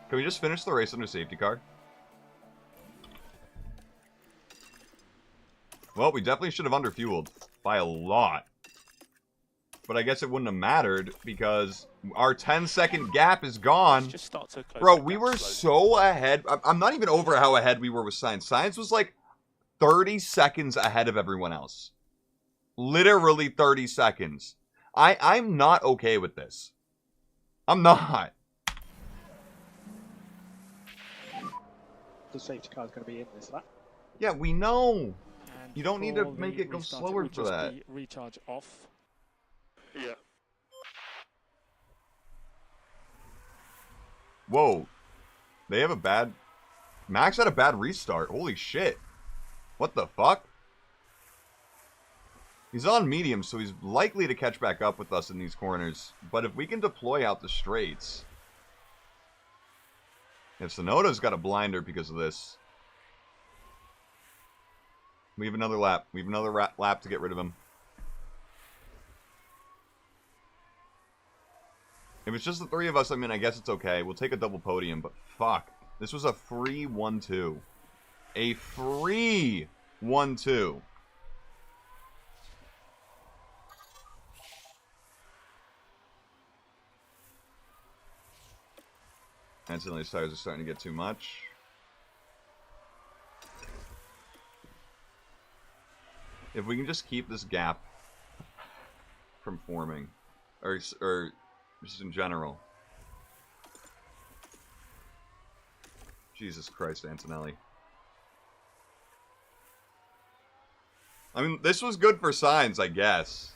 Can we just finish the race under safety car? Well, we definitely should have underfueled by a lot. But I guess it wouldn't have mattered because our 10-second gap is gone. Just start to close Bro, the we gap were slowly. so ahead. I'm not even over how ahead we were with Sainz. Sainz was like 30 seconds ahead of everyone else. Literally 30 seconds. I'm not okay with this. I'm not. The safety car is going to be in this lap. Yeah, we know. And You don't need to before make we it go restart, slower will for just that. be recharge off. Yeah. Whoa. They have a bad... Max had a bad restart. Holy shit. What the fuck? He's on medium, so he's likely to catch back up with us in these corners. But if we can deploy out the straights... If Sonoda's got a blinder because of this... We have another lap. We have another lap to get rid of him. If it's just the three of us, I mean, I guess it's okay. We'll take a double podium, but fuck. This was a free 1-2. A free 1-2. Accidentally, his tires are starting to get too much. If we can just keep this gap from forming, or just in general. Jesus Christ, Antonelli. I mean, this was good for signs, I guess.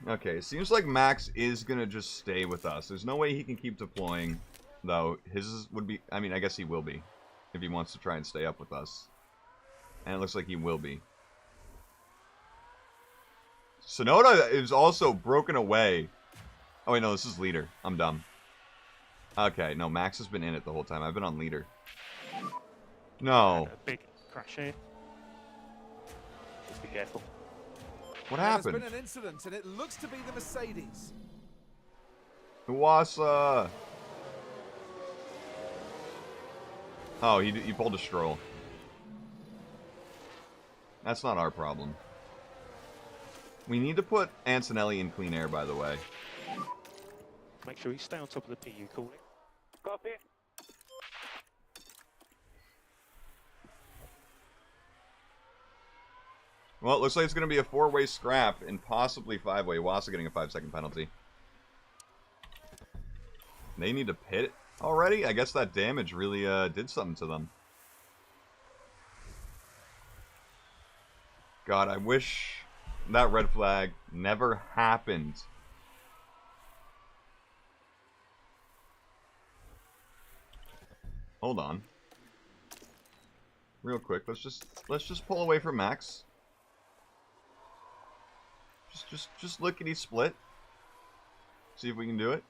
Okay, it seems like Max is gonna just stay with us. There's no way he can keep deploying, though. His would be, I mean, I guess he will be, if he wants to try and stay up with us. And it looks like he will be. Sonoda is also broken away. Oh wait, no, this is leader. I'm dumb. Okay, no, Max has been in it the whole time. I've been on leader. No. A big crash here. Just be careful. What happened? There's been an incident, and it looks to be the Mercedes. Uwasa. Oh, he pulled a stroll. That's not our problem. We need to put Antonelli in clean air, by the way. Make sure you stay on top of the PU cooling. Copy. Well, it looks like it's going to be a 4-way scrap and possibly 5-way. Wasa getting a 5-second penalty. They need to pit already? I guess that damage really did something to them. God, I wish that red flag never happened. Hold on. Real quick, let's just pull away from Max. Just lickety split. See if we can do it.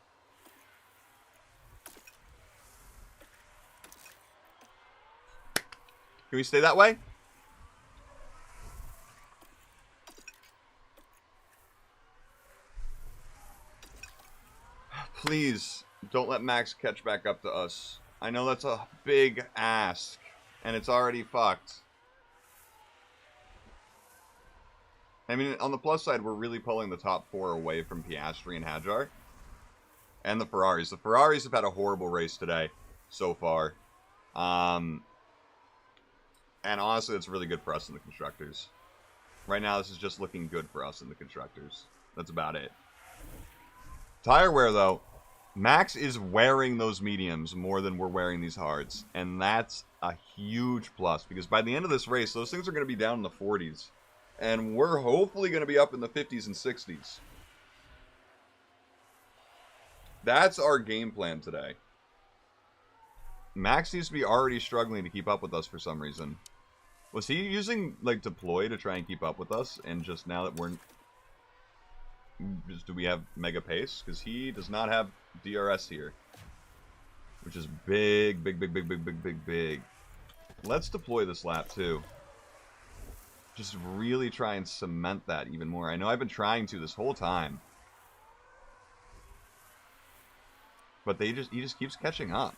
Can we stay that way? Please, don't let Max catch back up to us. I know that's a big ask, and it's already fucked. I mean, on the plus side, we're really pulling the top 4 away from Piastri and Hadjar. And the Ferraris. The Ferraris have had a horrible race today, so far. And honestly, it's really good for us in the Constructors. Right now, this is just looking good for us in the Constructors. That's about it. Tire wear, though. Max is wearing those mediums more than we're wearing these hards. And that's a huge plus, because by the end of this race, those things are going to be down in the 40s. And we're hopefully going to be up in the 50s and 60s. That's our game plan today. Max seems to be already struggling to keep up with us for some reason. Was he using, like, deploy to try and keep up with us? And just now that we're... do we have mega pace? Because he does not have DRS here. Which is big, big, big, big, big, big, big, big. Let's deploy this lap, too. Just really try and cement that even more. I know I've been trying to this whole time. But he just keeps catching up.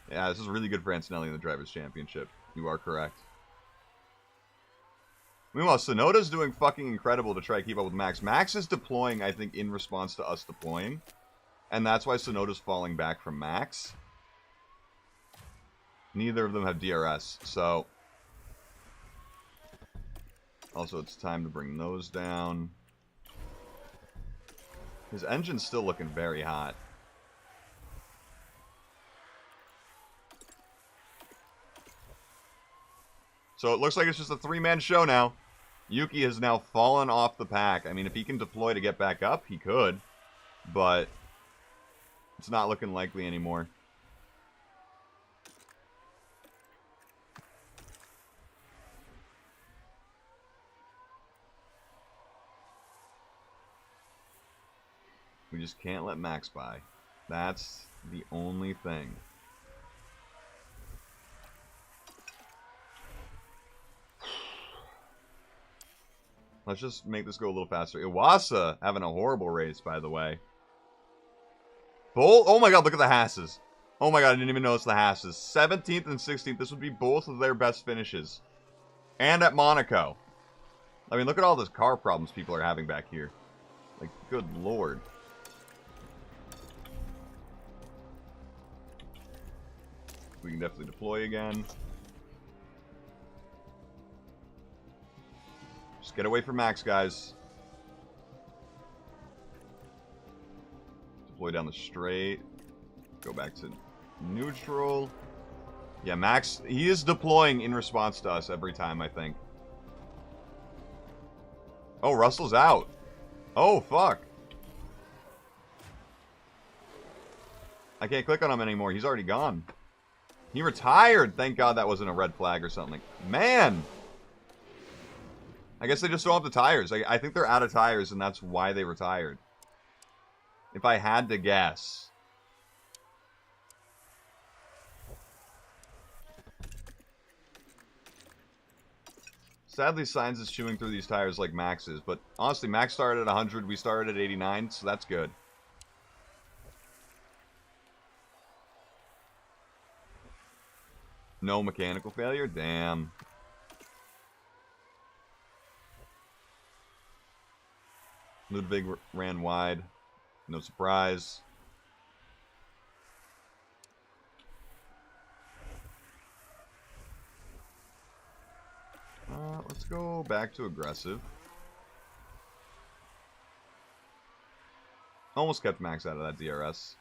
Yeah, this is really good for Antonelli in the Drivers' Championship. You are correct. Meanwhile, Sonoda's doing fucking incredible to try to keep up with Max. Max is deploying, I think, in response to us deploying. And that's why Sonoda's falling back from Max. Neither of them have DRS, so... Also, it's time to bring those down. His engine's still looking very hot. So it looks like it's just a three-man show now. Yuki has now fallen off the pack. I mean, if he can deploy to get back up, he could. But it's not looking likely anymore. We just can't let Max by. That's the only thing. Let's just make this go a little faster. Iwasa having a horrible race, by the way. Oh my god, look at the Hasses. Oh my god, I didn't even notice the Hasses. 17th and 16th. This would be both of their best finishes. And at Monaco. I mean, look at all those car problems people are having back here. Like, good lord. We can definitely deploy again. Just get away from Max, guys. Deploy down the straight. Go back to neutral. Yeah, Max, he is deploying in response to us every time, I think. Oh, Russell's out. Oh, fuck. I can't click on him anymore. He's already gone. He retired. Thank God that wasn't a red flag or something. Man. I guess they just don't have the tires. I think they're out of tires, and that's why they retired. If I had to guess. Sadly, Sainz is chewing through these tires like Max is. But honestly, Max started at 100. We started at 89, so that's good. No mechanical failure? Damn. Ludwig ran wide. No surprise. Let's go back to aggressive. Almost kept Max out of that DRS.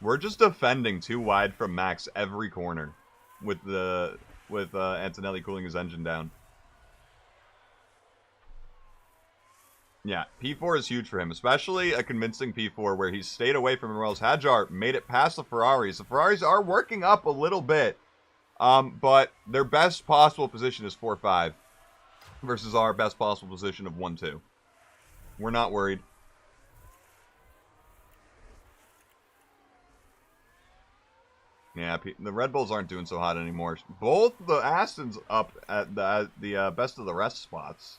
We're just defending too wide from Max every corner with Antonelli cooling his engine down. Yeah, P4 is huge for him, especially a convincing P4 where he's stayed away from everyone else. Hadjar made it past the Ferraris. The Ferraris are working up a little bit, but their best possible position is 4-5 versus our best possible position of 1-2. We're not worried. Yeah, the Red Bulls aren't doing so hot anymore. Both the Astons up at the best of the rest spots.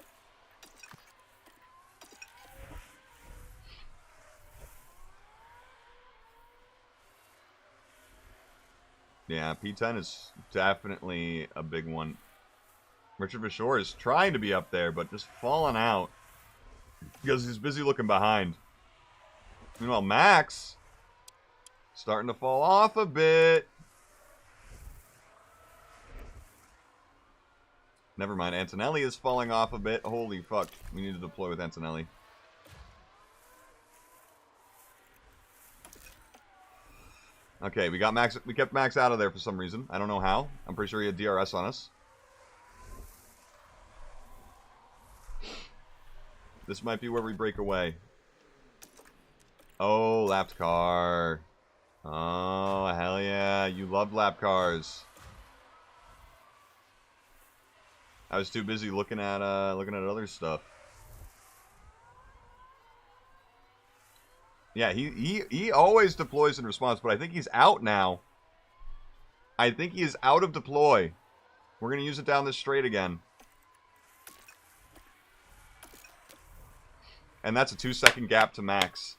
Yeah, P10 is definitely a big one. Richard Bashore is trying to be up there, but just falling out because he's busy looking behind. Meanwhile, Max starting to fall off a bit. Never mind, Antonelli is falling off a bit. Holy fuck, we need to deploy with Antonelli. Okay, we got Max. We kept Max out of there for some reason. I don't know how. I'm pretty sure he had DRS on us. This might be where we break away. Oh, lapped car. Oh, hell yeah. You love lap cars. I was too busy looking at other stuff. Yeah, he always deploys in response, but I think he's out now. I think he is out of deploy. We're going to use it down this straight again. And that's a 2-second gap to Max.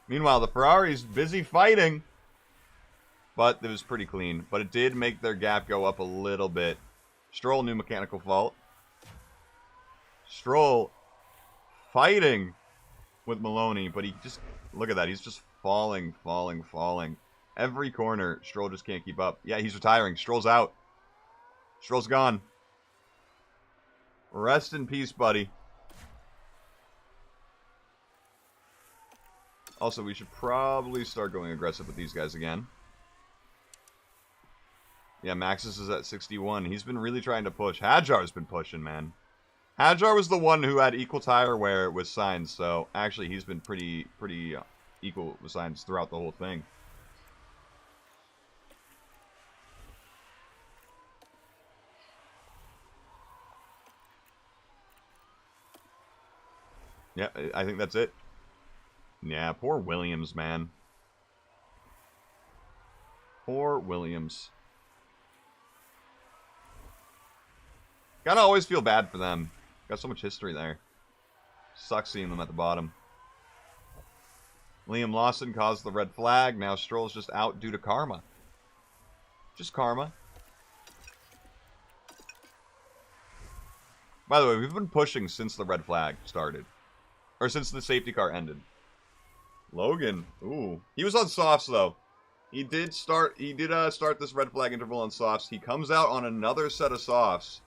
Meanwhile, the Ferrari's busy fighting. But it was pretty clean. But it did make their gap go up a little bit. Stroll, new mechanical fault. Stroll fighting with Maloney, but he just, look at that, he's just falling. Every corner, Stroll just can't keep up. Yeah, he's retiring. Stroll's out. Stroll's gone. Rest in peace, buddy. Also, we should probably start going aggressive with these guys again. Yeah, Maxis is at 61. He's been really trying to push. Hajar's been pushing, man. Hajar was the one who had equal tire wear with Sainz, so actually he's been pretty equal with Sainz throughout the whole thing. Yeah, I think that's it. Yeah, poor Williams, man. Poor Williams. Gotta always feel bad for them. Got so much history there. Sucks seeing them at the bottom. Liam Lawson caused the red flag. Now Stroll's just out due to karma. Just karma. By the way, we've been pushing since the red flag started. Or since the safety car ended. Logan. Ooh. He was on softs, though. He did start this red flag interval on softs. He comes out on another set of softs.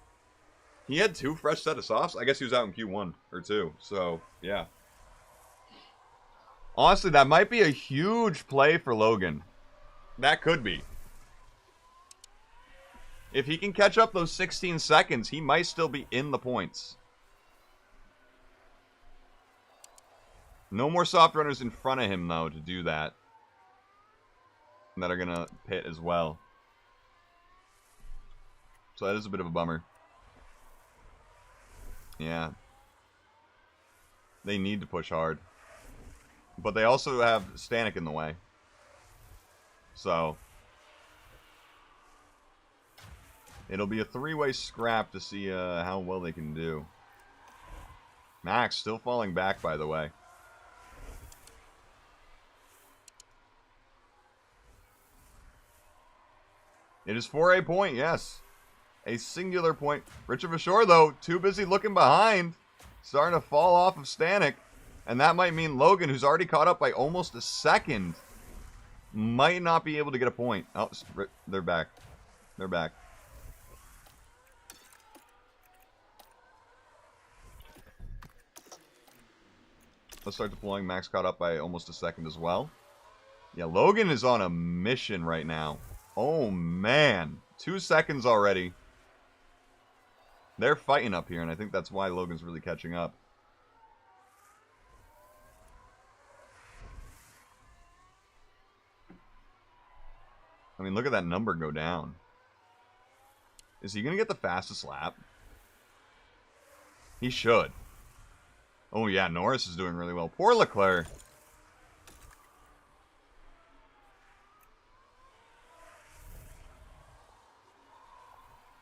He had 2 fresh set of softs. I guess he was out in Q1 or 2. So, yeah. Honestly, that might be a huge play for Logan. That could be. If he can catch up those 16 seconds, he might still be in the points. No more soft runners in front of him, though, to do that. That are going to pit as well. So that is a bit of a bummer. Yeah. They need to push hard. But they also have Stanek in the way. So. It'll be a 3-way scrap to see how well they can do. Max still falling back, by the way. It is for a point, yes. A singular point. Richard Vashore, though, too busy looking behind. Starting to fall off of Stanek. And that might mean Logan, who's already caught up by almost a second, might not be able to get a point. Oh, they're back. They're back. Let's start deploying. Max caught up by almost a second as well. Yeah, Logan is on a mission right now. Oh, man. 2 seconds already. They're fighting up here, and I think that's why Logan's really catching up. I mean, look at that number go down. Is he going to get the fastest lap? He should. Oh, yeah, Norris is doing really well. Poor Leclerc.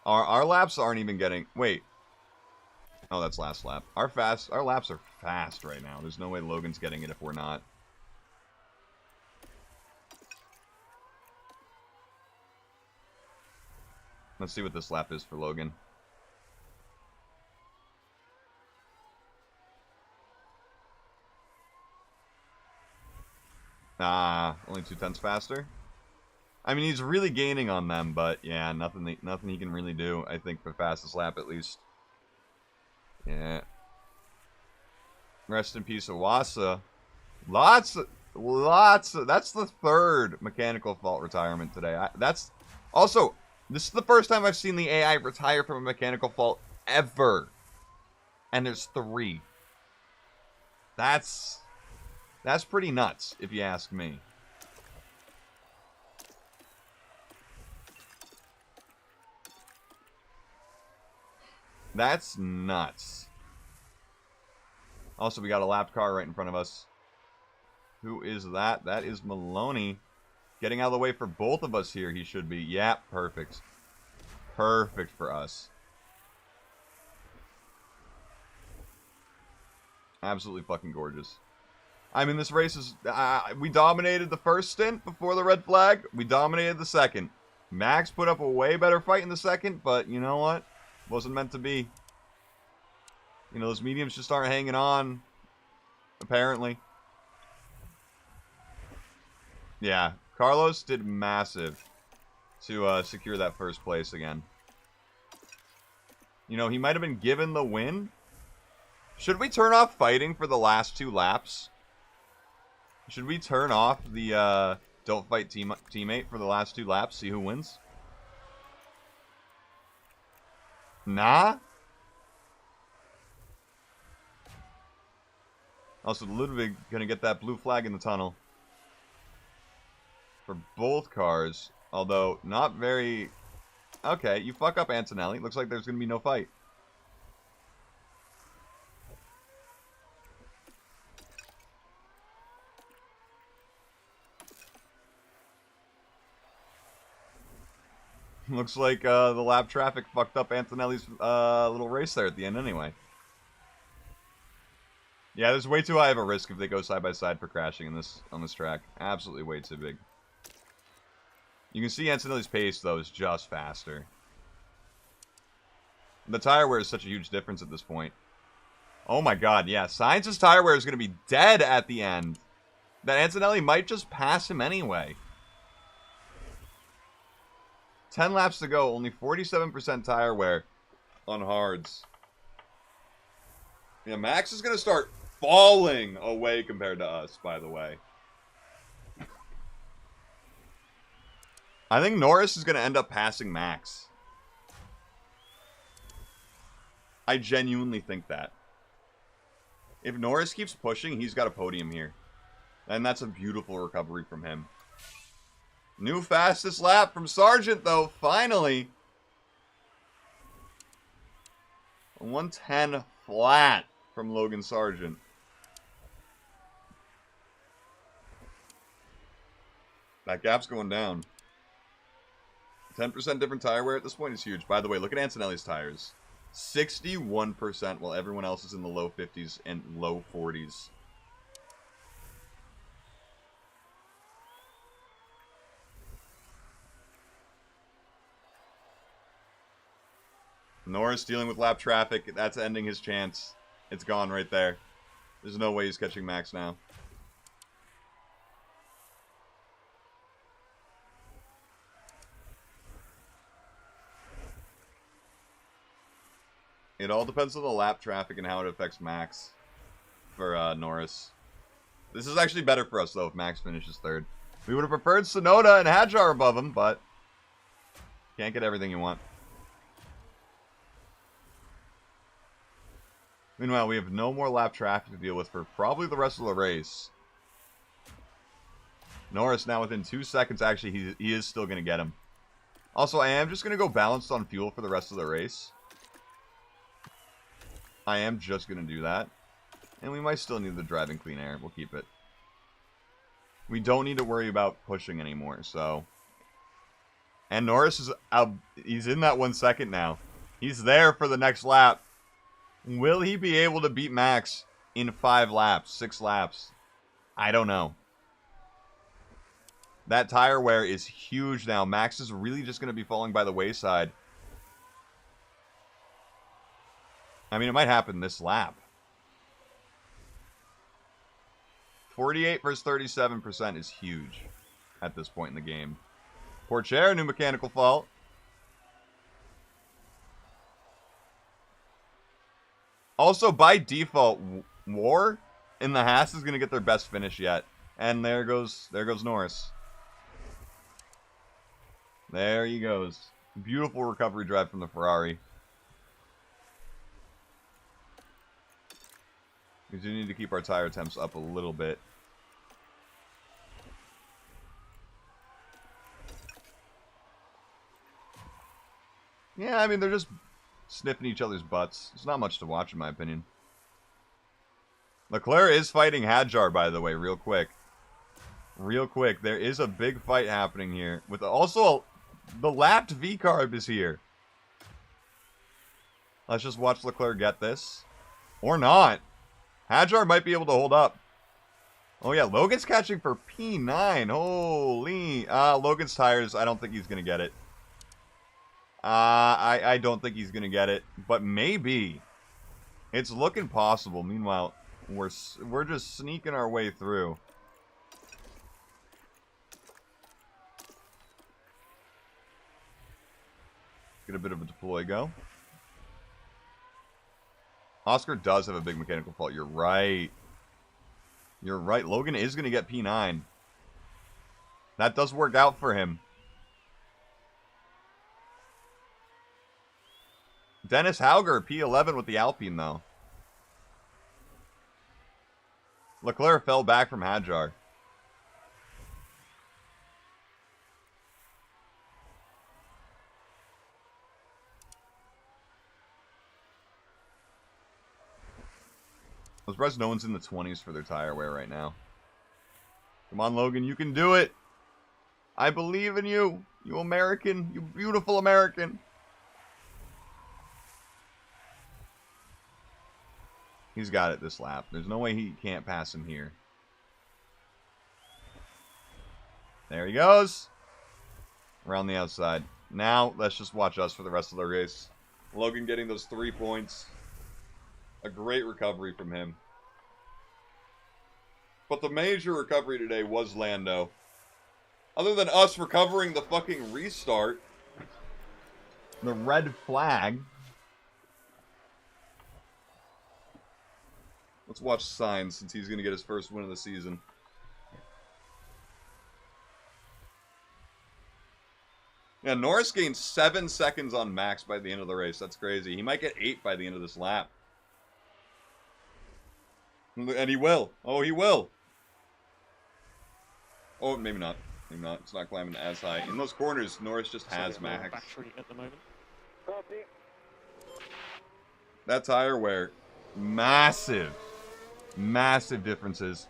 Our laps aren't even getting... Wait. Oh, that's last lap. Our laps are fast right now. There's no way Logan's getting it if we're not. Let's see what this lap is for Logan. Only 0.2 faster. I mean, he's really gaining on them, but yeah, nothing he can really do, I think, for fastest lap at least. Yeah. Rest in peace, Iwasa. Lots of, that's the 3rd mechanical fault retirement today. Also, this is the first time I've seen the AI retire from a mechanical fault ever. And there's 3. That's pretty nuts, if you ask me. That's nuts. Also, we got a lapped car right in front of us. Who is that? That is Maloney. Getting out of the way for both of us here, he should be. Yeah, perfect. Perfect for us. Absolutely fucking gorgeous. I mean, this race is... we dominated the first stint before the red flag. We dominated the second. Max put up a way better fight in the second, but you know what? Wasn't meant to be. You know, those mediums just aren't hanging on. Apparently. Yeah. Carlos did massive to secure that first place again. You know, he might have been given the win. Should we turn off fighting for the last 2 laps? Should we turn off the don't fight teammate for the last 2 laps? See who wins? Nah? Also, Ludwig gonna get that blue flag in the tunnel. For both cars. Although, not very... Okay, you fuck up Antonelli. Looks like there's gonna be no fight. Looks like the lap traffic fucked up Antonelli's little race there at the end anyway. Yeah, there's way too high of a risk if they go side by side for crashing on this track. Absolutely way too big. You can see Antonelli's pace though is just faster. The tire wear is such a huge difference at this point. Oh my god, yeah. Sainz's tire wear is going to be dead at the end. That Antonelli might just pass him anyway. 10 laps to go, only 47% tire wear on hards. Yeah, Max is going to start falling away compared to us, by the way. I think Norris is going to end up passing Max. I genuinely think that. If Norris keeps pushing, he's got a podium here. And that's a beautiful recovery from him. New fastest lap from Sargent, though, finally. 110 flat from Logan Sargent. That gap's going down. 10% different tire wear at this point is huge. By the way, look at Antonelli's tires. 61%, while everyone else is in the low 50s and low 40s. Norris dealing with lap traffic. That's ending his chance. It's gone right there. There's no way he's catching Max now. It all depends on the lap traffic and how it affects Max for Norris. This is actually better for us, though, if Max finishes third. We would have preferred Sonoda and Hadjar above him, but can't get everything you want. Meanwhile, we have no more lap traffic to deal with for probably the rest of the race. Norris now within 2 seconds. Actually, he is still going to get him. Also, I am just going to go balanced on fuel for the rest of the race. I am just going to do that. And we might still need the driving clean air. We'll keep it. We don't need to worry about pushing anymore, so... And Norris is out. He's in that 1 second now. He's there for the next lap. Will he be able to beat Max in 5 laps, 6 laps? I don't know. That tire wear is huge now. Max is really just going to be falling by the wayside. I mean, it might happen this lap. 48 versus 37% is huge at this point in the game. Porcher, new mechanical fault. Also, by default, War in the Haas is going to get their best finish yet. And there goes Norris. There he goes. Beautiful recovery drive from the Ferrari. We do need to keep our tire temps up a little bit. Yeah, I mean, they're just sniffing each other's butts. It's not much to watch, in my opinion. Leclerc is fighting Hadjar, by the way, real quick. Real quick, there is a big fight happening here. With also, the lapped V-carb is here. Let's just watch Leclerc get this. Or not. Hadjar might be able to hold up. Oh yeah, Logan's catching for P9. Holy. Logan's tires, I don't think he's going to get it. I don't think he's going to get it. But maybe. It's looking possible. Meanwhile, we're just sneaking our way through. Get a bit of a deploy go. Oscar does have a big mechanical fault. You're right. You're right. Logan is going to get P9. That does work out for him. Dennis Hauger, P11 with the Alpine, though. Leclerc fell back from Hadjar. I'm surprised no one's in the 20s for their tire wear right now. Come on, Logan, you can do it. I believe in you. You American. You beautiful American. He's got it this lap. There's no way he can't pass him here. There he goes. Around the outside. Now, let's just watch us for the rest of the race. Logan getting those 3 points. A great recovery from him. But the major recovery today was Lando. Other than us recovering the fucking restart. The red flag. Let's watch Sainz since he's going to get his first win of the season. Yeah, Norris gained 7 seconds on Max by the end of the race. That's crazy. He might get 8 by the end of this lap. And he will. Oh, he will. Oh, maybe not. Maybe not. It's not climbing as high. In those corners, Norris just has Max. Battery at the moment. That tire wear, massive. Massive differences.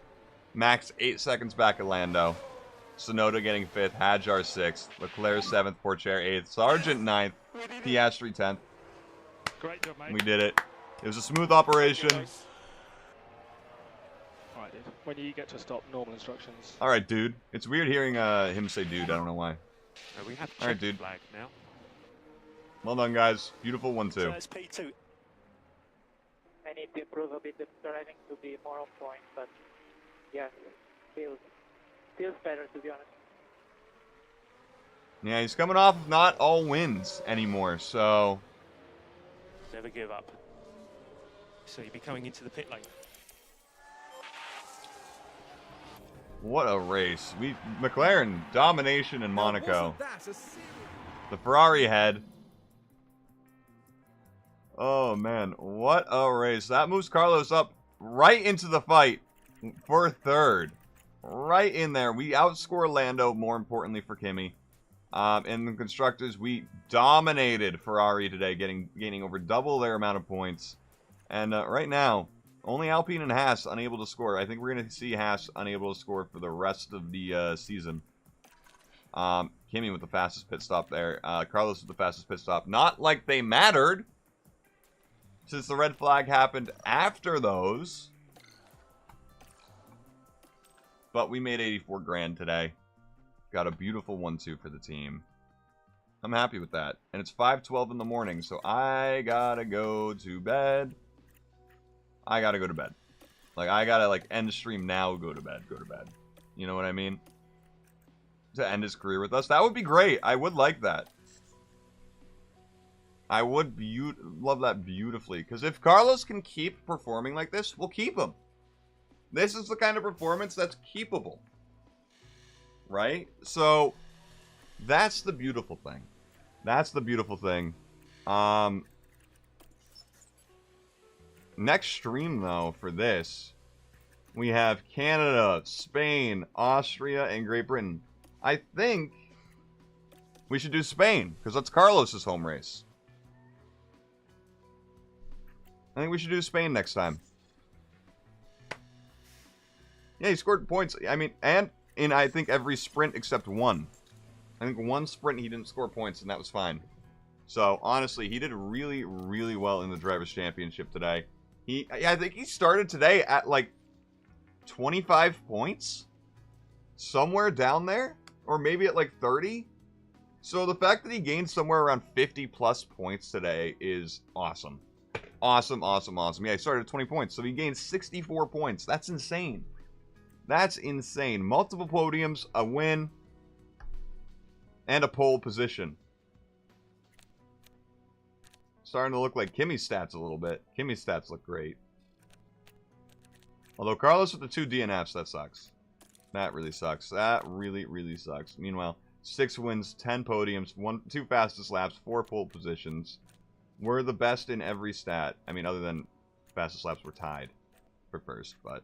Max 8 seconds back at Lando. Sonoda getting 5th. Hadjar 6th. Leclerc 7th. Porcher 8th. Sargent 9th. Piastri 10th. Great job, mate. We did it. It was a smooth operation. Alright, dude. When you get to stop, normal instructions. Alright, dude. It's weird hearing him say dude. I don't know why. No, we have All right, dude. flag now. Well done, guys. Beautiful 1-2. So it's P2. I need to improve a bit the driving to be more on point, but yeah, feels better to be honest. Yeah, he's coming off of not all wins anymore, so... Never give up. So you'll be coming into the pit lane. What a race. McLaren, domination in Monaco. Wasn't that a serious... The Ferrari head. Oh, man. What a race. That moves Carlos up right into the fight for 3rd. Right in there. We outscore Lando, more importantly for Kimi. In the constructors, we dominated Ferrari today, gaining over double their amount of points. And right now, only Alpine and Haas unable to score. I think we're going to see Haas unable to score for the rest of the season. Kimi with the fastest pit stop there. Carlos with the fastest pit stop. Not like they mattered, since the red flag happened after those. But we made 84 grand today. Got a beautiful 1-2 for the team. I'm happy with that. And it's 5:12 in the morning, so I gotta go to bed. I gotta go to bed. Like, I gotta, like, end the stream now, go to bed. You know what I mean? To end his career with us. That would be great. I would like that. I would love that beautifully. Because if Carlos can keep performing like this, we'll keep him. This is the kind of performance that's keepable. Right? So, that's the beautiful thing. That's the beautiful thing. Next stream, though, for this, we have Canada, Spain, Austria, and Great Britain. I think we should do Spain, because that's Carlos's home race. I think we should do Spain next time. Yeah, he scored points. I mean, and in, I think, every sprint except one. I think one sprint he didn't score points, and that was fine. So, honestly, he did really, really well in the Drivers' Championship today. I think he started today at, like, 25 points? Somewhere down there? Or maybe at, like, 30? So, the fact that he gained somewhere around 50-plus points today is awesome. Awesome, awesome, awesome. Yeah, he started at 20 points, so he gained 64 points. That's insane. That's insane. Multiple podiums, a win, and a pole position. starting to look like Kimmy's stats a little bit. Kimmy's stats look great. Although Carlos with the 2 DNFs, that sucks. That really sucks. That really, really sucks. Meanwhile, 6 wins, 10 podiums, 2 fastest laps, 4 pole positions. We're the best in every stat. I mean, other than fastest laps, we're tied for first, but...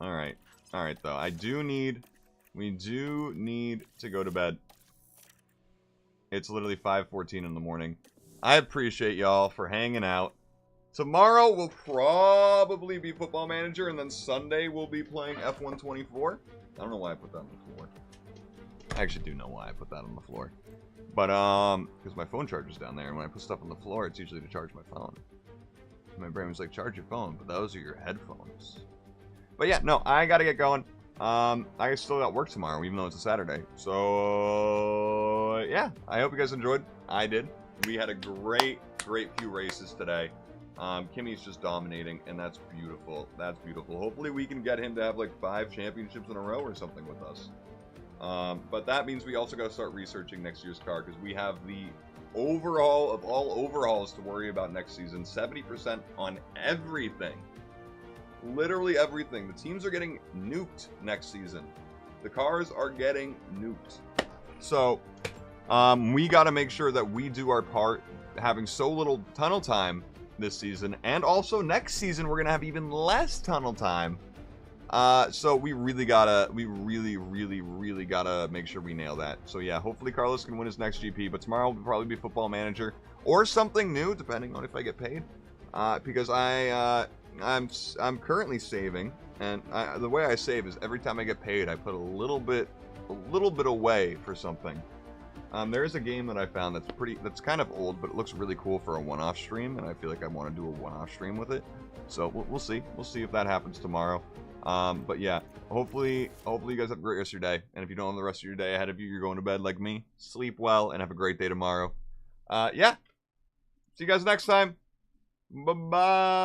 Alright. Alright, though. We do need to go to bed. It's literally 5:14 in the morning. I appreciate y'all for hanging out. Tomorrow will probably be Football Manager, and then Sunday we'll be playing F124. I don't know why I put that on the floor. I actually do know why I put that on the floor. But, because my phone charger's down there, and when I put stuff on the floor, it's usually to charge my phone. My brain was like, charge your phone, but those are your headphones. But yeah, no, I gotta get going. I still got work tomorrow, even though it's a Saturday. So, yeah, I hope you guys enjoyed. I did. We had a great few races today. Kimmy's just dominating, and that's beautiful. That's beautiful. Hopefully we can get him to have like 5 championships in a row or something with us. But that means we also got to start researching next year's car, because we have the overhaul of all overhauls to worry about next season. 70% on everything. Literally everything. The teams are getting nuked next season. The cars are getting nuked. So, we got to make sure that we do our part, having so little tunnel time this season, and also next season we're gonna have even less tunnel time. So we really gotta make sure we nail that. So yeah, hopefully Carlos can win his next GP, but tomorrow will probably be Football Manager or something new, depending on if I get paid. Because I'm currently saving, and the way I save is every time I get paid, I put a little bit away for something. There is a game that I found that's kind of old, but it looks really cool for a one-off stream, and I feel like I want to do a one-off stream with it. So we'll see. We'll see if that happens tomorrow. But yeah, hopefully you guys have a great rest of your day. And if you don't have the rest of your day ahead of you, you're going to bed like me. Sleep well and have a great day tomorrow. Yeah. See you guys next time. Bye-bye.